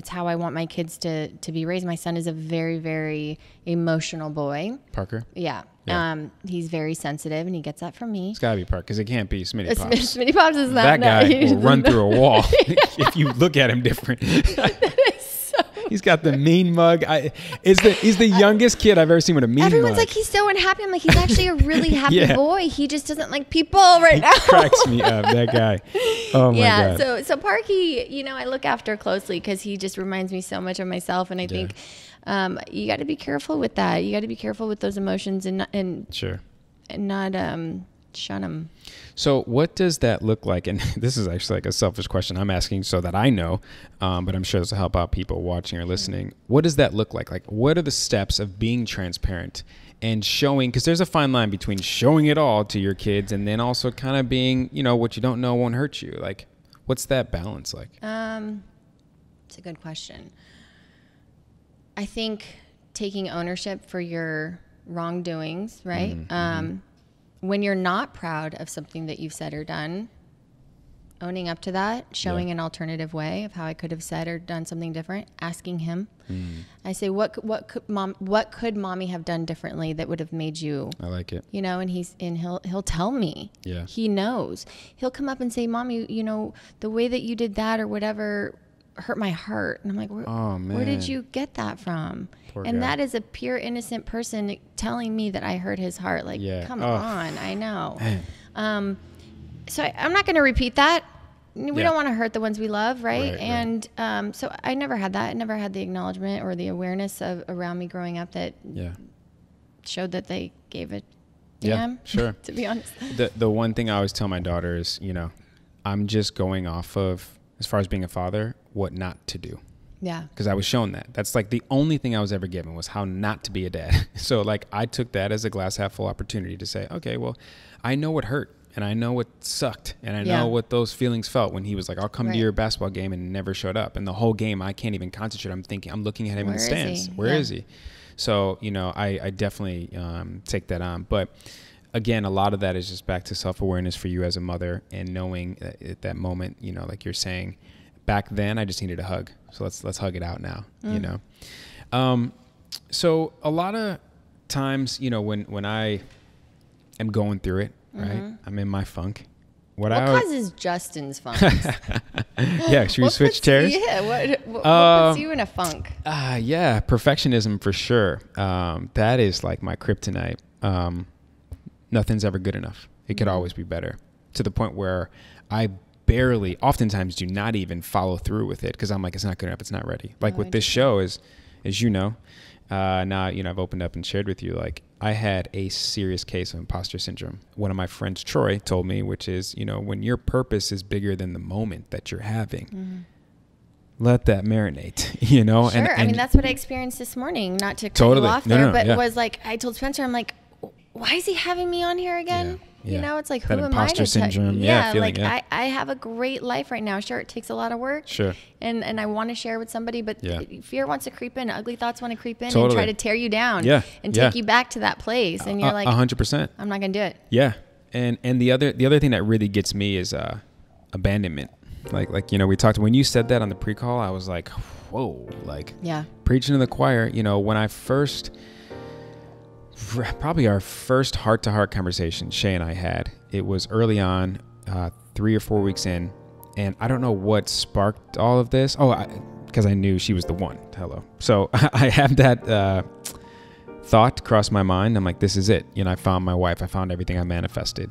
how I want my kids to be raised. My son is a very, very emotional boy. Parker? Yeah. He's very sensitive, and he gets that from me. It's got to be Parker, because it can't be Smitty Pops. Smitty Pops is not that guy will run through a wall if you look at him different. He's got the mean mug. He's the youngest kid I've ever seen with a mean Everyone's mug. like, he's so unhappy. I'm like, he's actually a really happy boy. He just doesn't like people right now. Cracks me up, that guy. Oh my God. So Parky, I look after closely because he just reminds me so much of myself. And I think you got to be careful with that. You got to be careful with those emotions and Sure. And not shun them. So what does that look like? And this is actually like a selfish question I'm asking so that I know, but I'm sure this will help out people watching or listening. What does that look like? Like, what are the steps of being transparent and showing, because there's a fine line between showing it all to your kids and then also kind of being, what you don't know won't hurt you. Like, what's that balance like? It's a good question. I think taking ownership for your wrongdoings, right? When you're not proud of something that you've said or done, owning up to that, showing an alternative way of how I could have said or done something different, asking him. I say, what could mommy have done differently that would have made you? I like it. And he'll tell me. Yeah. He knows. He'll come up and say, Mommy, the way that you did that or whatever hurt my heart. And I'm like, where did you get that from? Poor and guy. that is a pure innocent person telling me that I hurt his heart. Like, come on, I know. So I'm not going to repeat that. We don't want to hurt the ones we love, right? And so I never had that. I never had the acknowledgement or the awareness around me growing up that showed that they gave a damn. Sure. To be honest. The one thing I always tell my daughter is, I'm just going off of, as far as being a father, what not to do. Yeah. Because I was shown that. That's like the only thing I was ever given was how not to be a dad. So like I took that as a glass half full opportunity to say, okay, well, I know what hurt and I know what sucked and I know what those feelings felt when he was like, I'll come to your basketball game and never showed up. And the whole game, I can't even concentrate. I'm looking at him in the stands. Where is he? So, I definitely take that on. But again, a lot of that is just back to self-awareness for you as a mother and knowing that at that moment, like you're saying, back then I just needed a hug. So let's hug it out now, So a lot of times, when I am going through it, right, I'm in my funk. What causes Justin's funk? Yeah, should we switch chairs? Yeah, what puts you in a funk? Yeah, perfectionism for sure. That is like my kryptonite. Nothing's ever good enough. It could always be better, to the point where I oftentimes do not even follow through with it because I'm like, it's not good enough, it's not ready. Like with this show, as now, I've opened up and shared with you, like I had a serious case of imposter syndrome. One of my friends, Troy, told me, which is, when your purpose is bigger than the moment that you're having, let that marinate, Sure. And I mean, that's what I experienced this morning, not to cut you off there, but was like, I told Spencer, I'm like, why is he having me on here again? It's like, that who am I to syndrome. I have a great life right now. Sure, it takes a lot of work. Sure. And I want to share with somebody, but fear wants to creep in. Ugly thoughts want to creep in and try to tear you down and take you back to that place. And you're like, 100%. I'm not going to do it. Yeah. And the other thing that really gets me is abandonment. Like we talked, when you said that on the pre-call, I was like, whoa, like preaching to the choir. When I probably our first heart-to-heart conversation Shay and I had, it was early on, 3 or 4 weeks in, And I don't know what sparked all of this. Oh, because I knew she was the one. Hello. So I have that thought cross my mind. I'm like, this is it. You know, I found my wife. I found everything I manifested.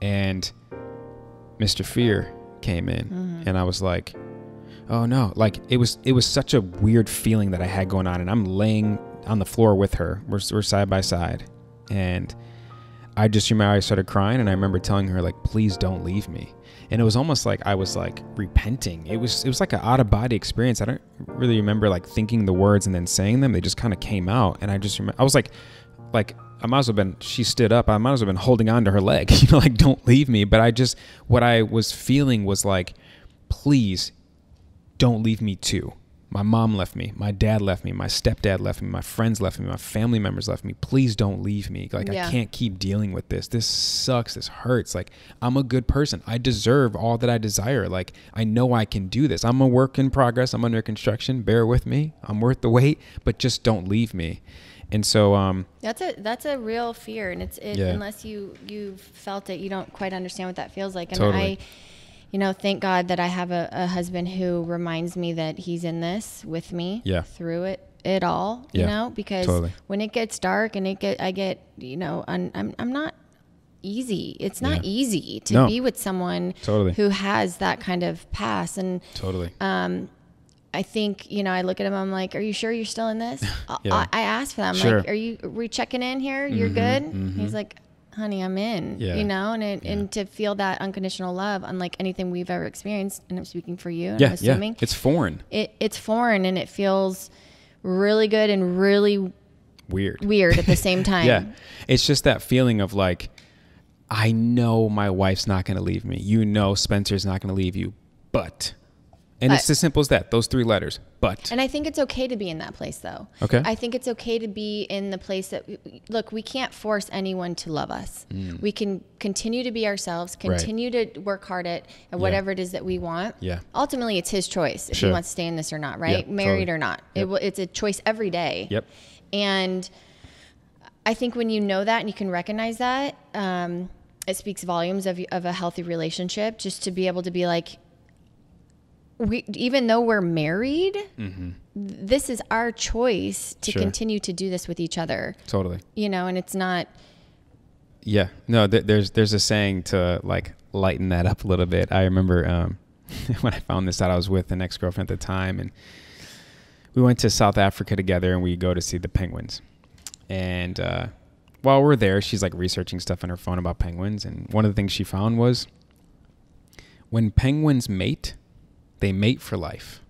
And Mr. Fear came in, and I was like, oh no. Like it was such a weird feeling that I had going on, and I'm laying on the floor with her. We're side by side, and I just remember I started crying, and I remember telling her, like, please don't leave me. And it was almost like I was like repenting. It was like an out of body experience. I don't really remember like thinking the words and then saying them. They just kind of came out. And I just remember, I was like I might as well have been, she stood up. I might as well have been holding on to her leg, you know, like, don't leave me. But what I was feeling was like, please don't leave me too. My mom left me. My dad left me. My stepdad left me. My friends left me. My family members left me. Please don't leave me. Like, I can't keep dealing with this. This sucks. This hurts. Like, I'm a good person. I deserve all that I desire. Like, I know I can do this. I'm a work in progress. I'm under construction. Bear with me. I'm worth the wait, but just don't leave me. And so, that's a real fear. And unless you've felt it, you don't quite understand what that feels like. And totally. Thank God that I have a husband who reminds me that he's in this with me through it all, you know, because when it gets dark and I'm not easy. It's not easy to be with someone who has that kind of past. And I think, I look at him, I'm like, are you sure you're still in this? I asked for that. I'm like, are we checking in here? You're good? He's like, honey, I'm in, and to feel that unconditional love, unlike anything we've ever experienced. And I'm speaking for you. And I'm assuming it's foreign. It's foreign, and it feels really good and really weird at the same time. It's just that feeling of like, I know my wife's not going to leave me. You know, Spencer's not going to leave you, but. And it's as simple as that, those 3 letters, but. And I think it's okay to be in that place, though. Okay. I think it's okay to be in the place that, look, we can't force anyone to love us. We can continue to be ourselves, continue to work hard at whatever it is that we want. Yeah. Ultimately, it's his choice if he wants to stay in this or not, right? Married or not. It's a choice every day. Yep. And I think when you know that and you can recognize that, it speaks volumes of a healthy relationship, just to be able to be like, even though we're married, this is our choice to continue to do this with each other. Totally. And it's not. Yeah. No, there's a saying to like lighten that up a little bit. I remember when I found this out, I was with an ex-girlfriend at the time, and we went to South Africa together, and we go to see the penguins. And while we're there, she's like researching stuff on her phone about penguins. And one of the things she found was when penguins mate, they mate for life.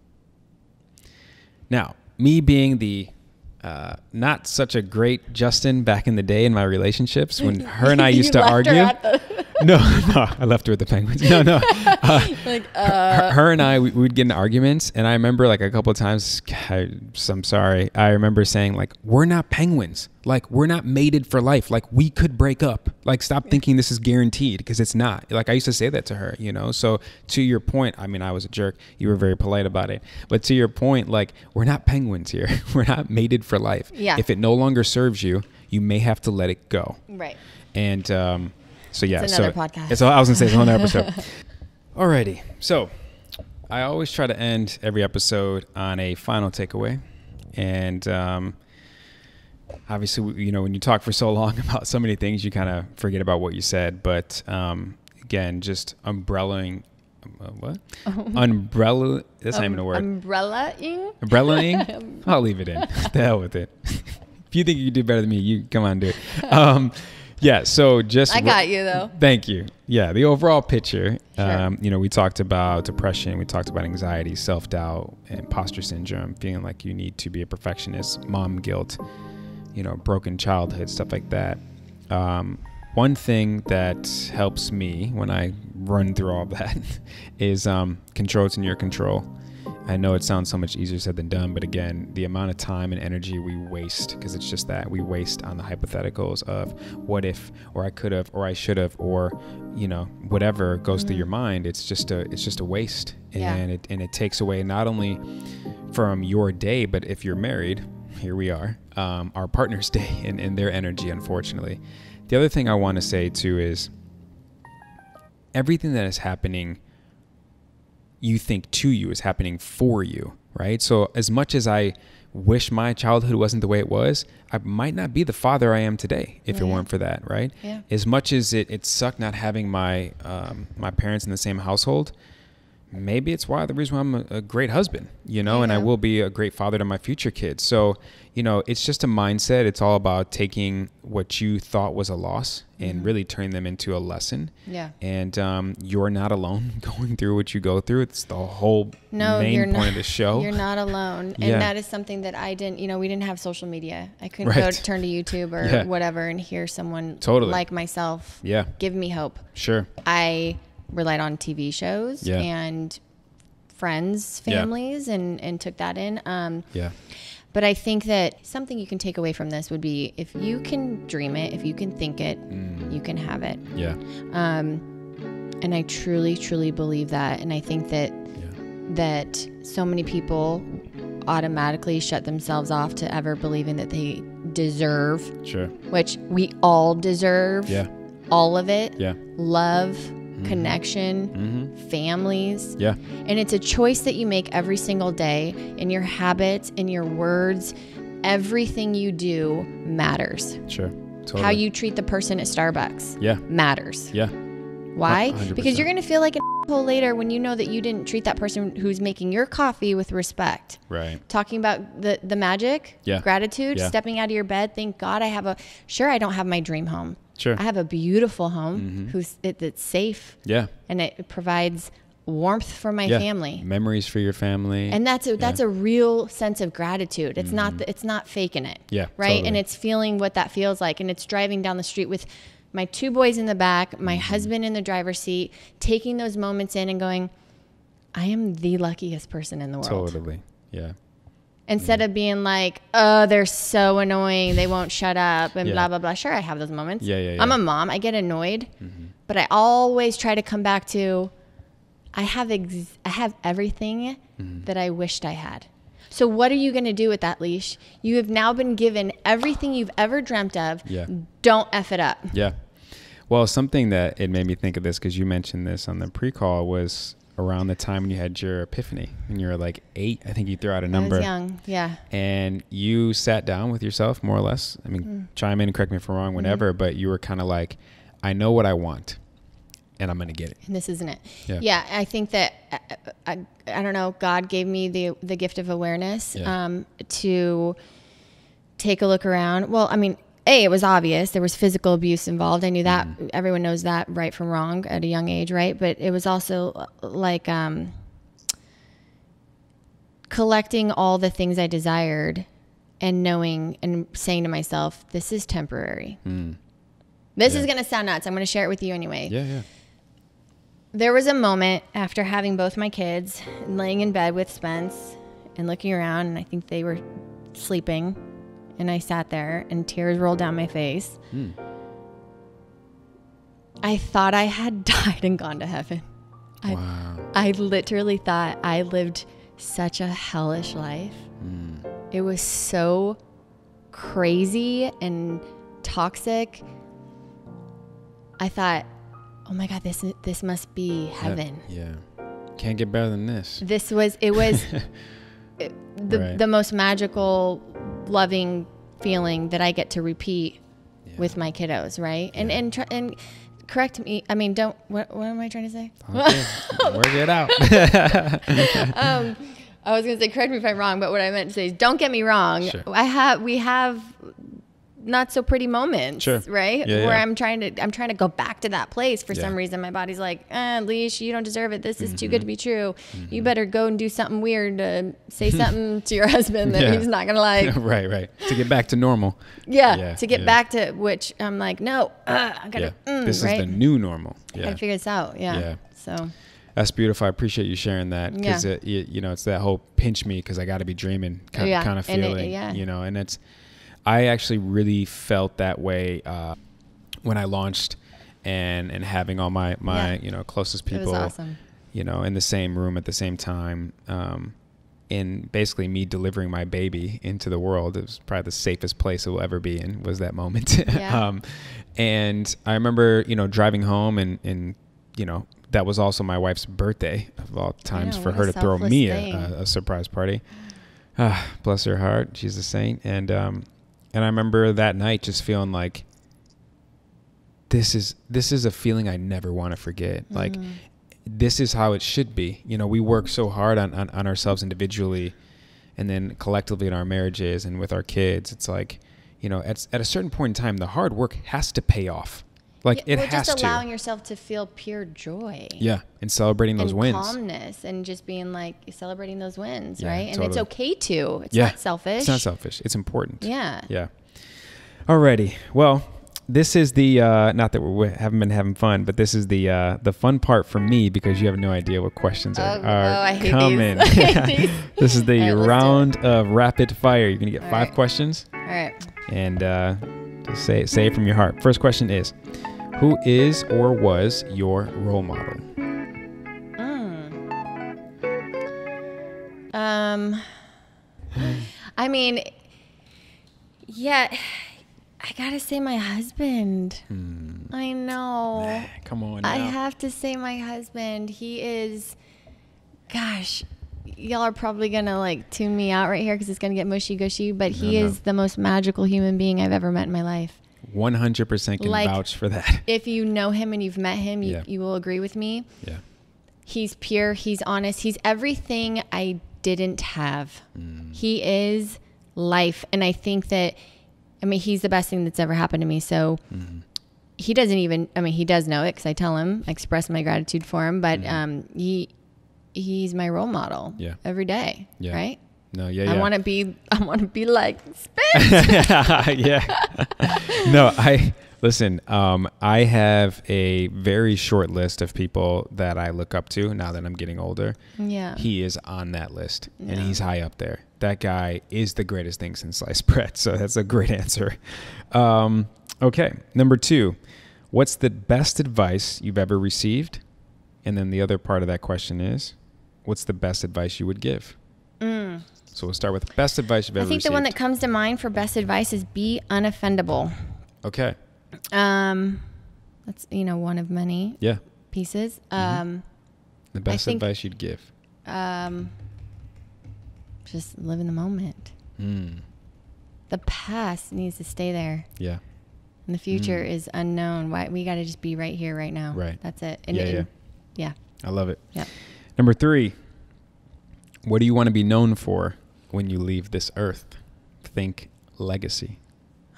Now, me being the not such a great Justin back in the day in my relationships, when her and I used to argue. No, I left her with the penguins. No. Her and I, we would get in arguments, and I remember like a couple of times, I'm sorry, I remember saying like, we're not penguins. Like, we're not mated for life. Like, we could break up. Like, stop thinking this is guaranteed, because it's not. Like, I used to say that to her, So to your point, I mean, I was a jerk. You were very polite about it. But to your point, like, we're not penguins here. We're not mated for life. Yeah. If it no longer serves you, you may have to let it go. Right. And so, yeah. It's another podcast. I was going to say it's another episode. Alrighty. So I always try to end every episode on a final takeaway. And obviously, when you talk for so long about so many things, you kind of forget about what you said. But again, just umbrellaing. What? Umbrella. That's not even a word. Umbrellaing? Umbrellaing? I'll leave it in. The hell with it. If you think you can do better than me, you come on, do it. Yeah, so just... I got you, though. Thank you. Yeah, the overall picture, Sure. We talked about depression, we talked about anxiety, self-doubt, imposter syndrome, feeling like you need to be a perfectionist, mom guilt, broken childhood, stuff like that. One thing that helps me when I run through all that is control what's in your control. I know it sounds so much easier said than done, but again, the amount of time and energy we waste, because it's just that we waste on the hypotheticals of what if, or I could have, or I should have, or whatever goes through your mind. It's just a waste, and it takes away not only from your day, but if you're married, here we are, our partner's day and their energy, unfortunately. The other thing I want to say too is everything that is happening you think to you is happening for you, right? So as much as I wish my childhood wasn't the way it was, I might not be the father I am today if it weren't for that, right? Yeah. As much as it sucked not having my my parents in the same household, maybe it's the reason why I'm a great husband, and I will be a great father to my future kids. So, it's just a mindset. It's all about taking what you thought was a loss and really turning them into a lesson. Yeah. And you're not alone going through what you go through. It's the whole main point of the show. You're not alone. And that is something that I didn't, we didn't have social media. I couldn't go turn to YouTube or whatever and hear someone like myself give me hope. Sure. I relied on TV shows and friends, families, and took that in. But I think that something you can take away from this would be, if you can dream it, if you can think it, you can have it. Yeah. And I truly, truly believe that. And I think that so many people automatically shut themselves off to ever believing that they deserve, which we all deserve, all of it, love, connection, families. Yeah. And it's a choice that you make every single day, in your habits, in your words. Everything you do matters. Sure. Totally. How you treat the person at Starbucks matters. Yeah. Why? 100%. Because you're going to feel like an asshole later when you know that you didn't treat that person who's making your coffee with respect. Right. Talking about the magic, gratitude, stepping out of your bed. Thank God I don't have my dream home. Sure. I have a beautiful home that's safe. Yeah. And it provides warmth for my family. Memories for your family. And that's a real sense of gratitude. It's not faking it. Yeah. Right. Totally. And it's feeling what that feels like. And it's driving down the street with my 2 boys in the back, my husband in the driver's seat, taking those moments in and going, I am the luckiest person in the world. Totally. Yeah. Instead of being like, oh, they're so annoying, they won't shut up, and blah, blah, blah. Sure, I have those moments. I'm a mom. I get annoyed. But I always try to come back to, I have everything that I wished I had. So what are you going to do with that leash? You have now been given everything you've ever dreamt of. Yeah. Don't F it up. Yeah. Well, something that it made me think of this, because you mentioned this on the pre-call, was around the time when you had your epiphany, when you were like 8. I think you threw out a number. I was young, yeah. And you sat down with yourself, more or less. I mean, chime in and correct me if I'm wrong, whenever, but you were kind of like, I know what I want, and I'm going to get it. And this isn't it. Yeah, I think that, I don't know, God gave me the gift of awareness to take a look around. Well, I mean, it was obvious. There was physical abuse involved. I knew that. Everyone knows that right from wrong at a young age, right? But it was also like collecting all the things I desired and knowing and saying to myself, this is temporary. This is going to sound nuts. I'm going to share it with you anyway. Yeah. There was a moment after having both my kids, laying in bed with Spence and looking around, and I think they were sleeping. And I sat there and tears rolled down my face. I thought I had died and gone to heaven. Wow. I literally thought I lived such a hellish life. It was so crazy and toxic. I thought, oh my God, this must be heaven. Yeah. Can't get better than this. It was the most magical, loving feeling that I get to repeat with my kiddos, right? And correct me. I mean, what am I trying to say? Okay. Work it out. I was going to say, correct me if I'm wrong, but what I meant to say is, don't get me wrong. Sure. We have not so pretty moments, right? Where I'm trying to go back to that place. For some reason, my body's like, Leash, you don't deserve it. This is too good to be true. You better go and do something weird, say something to your husband that he's not going to like. Right. To get back to normal. To get back to, which I'm like, no, I got to, this is the new normal. I got to figure this out. Yeah. So. That's beautiful. I appreciate you sharing that, because it's that whole pinch me because I got to be dreaming kind of feeling, and I actually really felt that way when I launched and having all my closest people, it was awesome. In the same room at the same time, and basically me delivering my baby into the world. It was probably the safest place it will ever be in, was that moment. And I remember, driving home and that was also my wife's birthday of all times for her to throw me a surprise party. Bless her heart. She's a saint. And I remember that night just feeling like this is a feeling I never want to forget. Like, this is how it should be. You know, we work so hard on ourselves individually and then collectively in our marriages and with our kids. It's like, you know, at a certain point in time, the hard work has to pay off. Like, it has to. Just allowing yourself to feel pure joy. Yeah, and celebrating those wins. And calmness, and just being like, celebrating those wins, right? And totally. it's okay to. It's not selfish. It's not selfish. It's important. Yeah. Yeah. Alrighty. Well, this is the, not that we haven't been having fun, but this is the fun part for me, because you have no idea what questions are coming. I hate these. This is the round of rapid fire. You're going to get 5 questions. All right. And just say it from your heart. First question is, who is or was your role model? I mean, yeah, I gotta say my husband. I know. Come on now. I have to say my husband. He is, gosh, y'all are probably gonna like tune me out right here because it's gonna get mushy gushy, but he is the most magical human being I've ever met in my life. 100% can vouch for that. If you know him and you've met him, you will agree with me. Yeah. He's pure. He's honest. He's everything I didn't have. He is life. And I think that, I mean, he's the best thing that's ever happened to me. So he doesn't even, I mean, he does know it because I tell him, I express my gratitude for him, but he's my role model every day. Yeah. Right? No, yeah. I want to be like Spence. No, listen, I have a very short list of people that I look up to now that I'm getting older. Yeah. He is on that list and he's high up there. That guy is the greatest thing since sliced bread. So that's a great answer. Okay. Number 2, what's the best advice you've ever received? And then the other part of that question is, what's the best advice you would give? So we'll start with best advice you've ever received. I think the one that comes to mind for best advice is be unoffendable. Okay. That's, one of many pieces. The best advice you'd give. Just live in the moment. The past needs to stay there. Yeah. And the future is unknown. We got to just be right here, right now. Right. That's it. Yeah. I love it. Yeah. Number 3, what do you want to be known for when you leave this earth? Think legacy.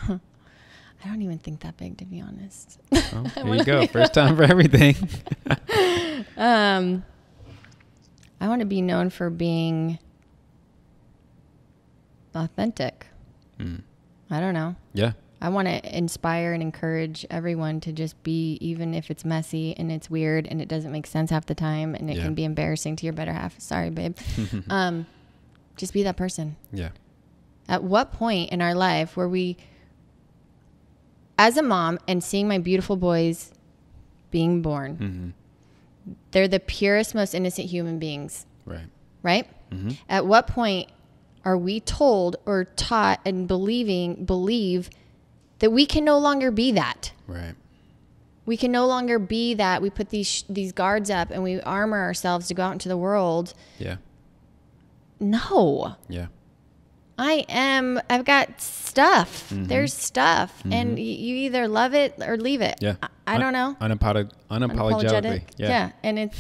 I don't even think that big, to be honest. Well, there you go. First time for everything. I want to be known for being authentic. I don't know. Yeah. I want to inspire and encourage everyone to just be, even if it's messy and it's weird and it doesn't make sense half the time and it can be embarrassing to your better half. Sorry, babe. Just be that person. Yeah. At what point in our life were we, as a mom and seeing my beautiful boys being born, they're the purest, most innocent human beings. Right. Right? At what point are we told or taught and believe that we can no longer be that? Right. We can no longer be that. We put these guards up and we armor ourselves to go out into the world. Yeah. No. Yeah. I've got stuff. There's stuff. And you either love it or leave it. Yeah. I don't know. Unapologetically. Yeah. And it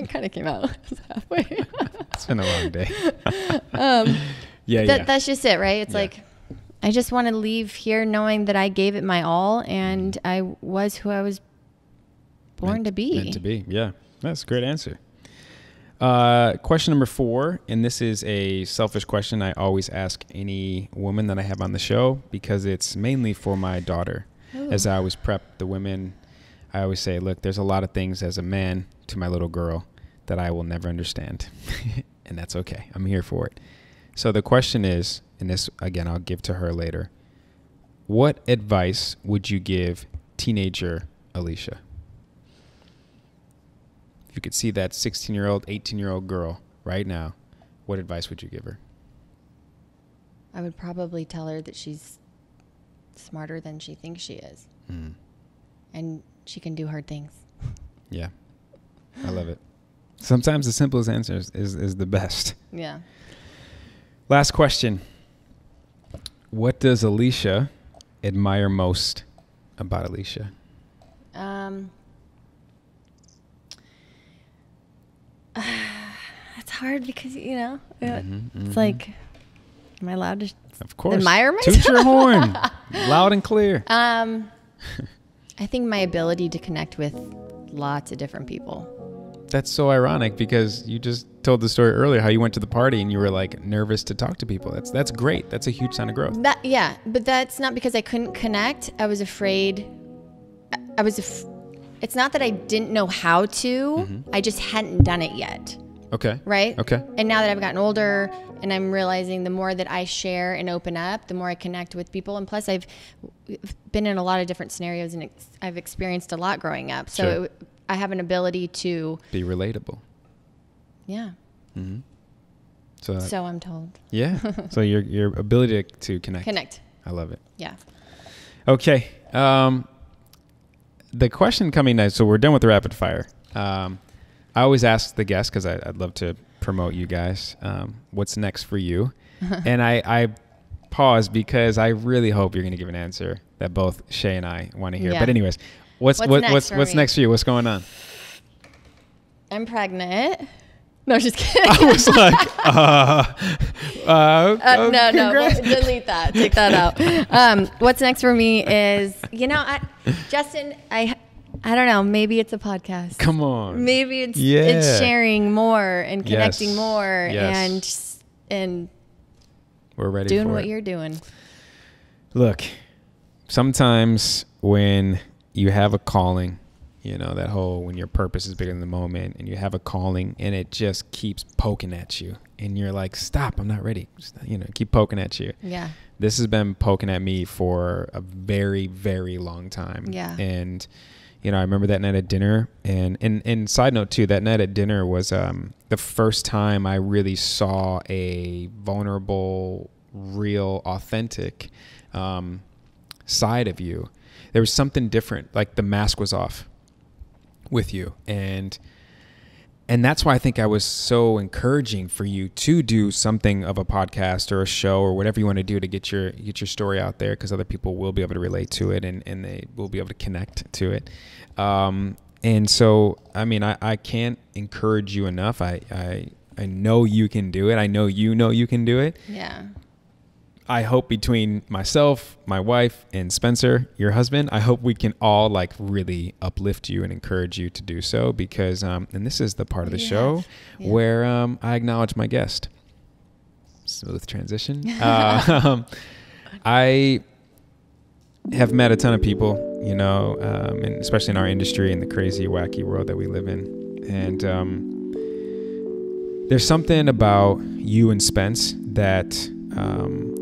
kind of came out halfway. It's been a long day. That's just it, right? It's like, I just want to leave here knowing that I gave it my all and I was who I was born to be. Meant to be. Yeah. That's a great answer. Question number 4, and this is a selfish question I always ask any woman that I have on the show because it's mainly for my daughter. Ooh. As I always prep the women, I always say, look, there's a lot of things as a man to my little girl that I will never understand. And that's okay. I'm here for it. So the question is, and this, again, I'll give to her later. What advice would you give teenager Alicia? If you could see that 16-year-old, 18-year-old girl right now, what advice would you give her? I would probably tell her that she's smarter than she thinks she is. And she can do hard things. Yeah. I love it. Sometimes the simplest answer is the best. Yeah. Last question. What does Alicia admire most about Alicia? It's hard because, it's like, am I allowed to of course. admire myself? Toot your horn. Loud and clear. I think my ability to connect with lots of different people. That's so ironic because you just told the story earlier how you went to the party and you were like nervous to talk to people. That's great. That's a huge sign of growth. But that's not because I couldn't connect. I was afraid. It's not that I didn't know how to. I just hadn't done it yet. Okay. Right? Okay. And now that I've gotten older and I'm realizing the more that I share and open up, the more I connect with people. And plus I've been in a lot of different scenarios and I've experienced a lot growing up. So Sure. I have an ability to be relatable. Yeah. Mm-hmm. So I'm told. Yeah. So your ability to connect. Connect. I love it. Yeah. Okay. The question coming next, so we're done with the rapid fire. I always ask the guests, because I'd love to promote you guys, what's next for you? And I pause because I really hope you're going to give an answer that both Shay and I want to hear. Yeah. But anyways, what's next for you? What's going on? I'm pregnant. No, just kidding. I was like, no, delete that. Take that out. What's next for me is, Justin, I don't know. Maybe it's a podcast. Come on. Maybe it's sharing more and connecting more and we're ready doing for what it. you're doing. Look, sometimes when you have a calling, that whole when your purpose is bigger than the moment and you have a calling and it just keeps poking at you and you're like, stop, I'm not ready. Keep poking at you. Yeah. This has been poking at me for a very, very long time. Yeah. And, I remember that night at dinner and side note too, that night at dinner was the first time I really saw a vulnerable, real, authentic side of you. There was something different, like the mask was off with you. And that's why I think I was so encouraging for you to do something of a podcast or a show or whatever you want to do to get your story out there, because other people will be able to relate to it and they will be able to connect to it. And so, I can't encourage you enough. I know you can do it. I know you can do it. Yeah. I hope between myself, my wife, and Spencer, your husband, I hope we can all really uplift you and encourage you to do so, because, and this is the part of the show where I acknowledge my guest. Smooth transition. I have met a ton of people, and especially in our industry and the crazy, wacky world that we live in. And there's something about you and Spence that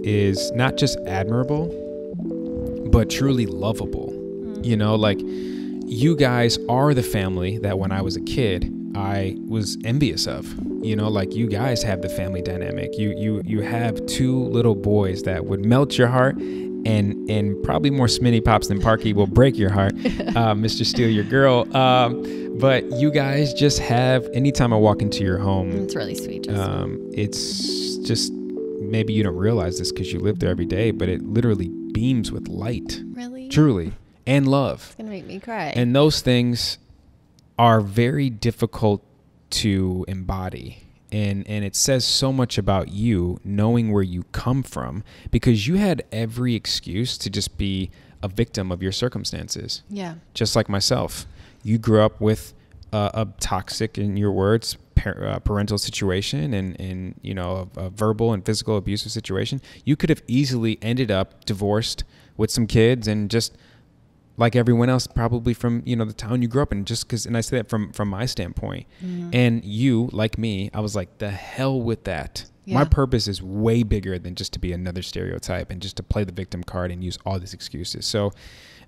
is not just admirable, but truly lovable. You guys are the family that when I was a kid, I was envious of. You guys have the family dynamic. You have two little boys that would melt your heart, and probably more Sminny Pops than Parky will break your heart. Mr. Steal Your Girl. But you guys just have, anytime I walk into your home, it's really sweet. Justin. It's just, maybe you don't realize this because you live there every day, but it literally beams with light. Really? Truly. And love. It's going to make me cry. And those things are very difficult to embody. And it says so much about you knowing where you come from, because you had every excuse to just be a victim of your circumstances. Yeah. Just like myself. You grew up with a toxic, in your words, parental situation and a verbal and physical abusive situation. You could have easily ended up divorced with some kids and just like everyone else, probably from, the town you grew up in, just because, and I say that from my standpoint. Mm-hmm. And you, like me, I was like, the hell with that. Yeah. My purpose is way bigger than just to be another stereotype and just to play the victim card and use all these excuses. So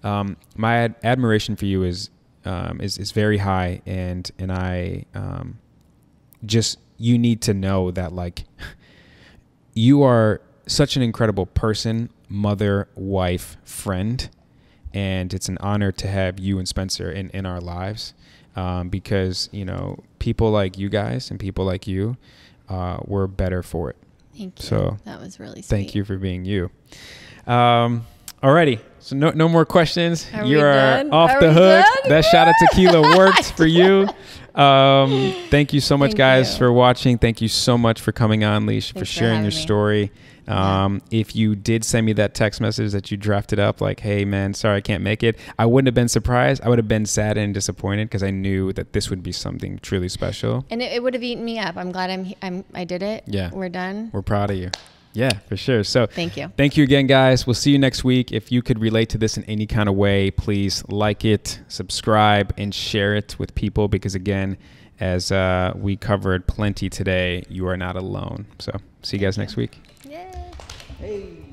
my admiration for you is very high, and I just, you need to know that you are such an incredible person, mother, wife, friend, and it's an honor to have you and Spencer in our lives. because, you know, people like you guys and people like you were better for it. Thank you. So that was really sweet. Thank you for being you. Alrighty. So no more questions. You are done? off the hook. That shot of tequila worked for you. Thank you so much, guys, for watching. Thank you so much for coming on, Leash, for sharing your story. If you did send me that text message that you drafted up, like, hey, man, sorry, I can't make it, I wouldn't have been surprised. I would have been sad and disappointed because I knew that this would be something truly special. And it would have eaten me up. I'm glad I did it. Yeah. We're done. We're proud of you. Yeah, for sure. So thank you. Thank you again, guys. We'll see you next week. If you could relate to this in any kind of way, please like it, subscribe, and share it with people because, again, as we covered plenty today, you are not alone. So see you guys next week. Yeah. Hey.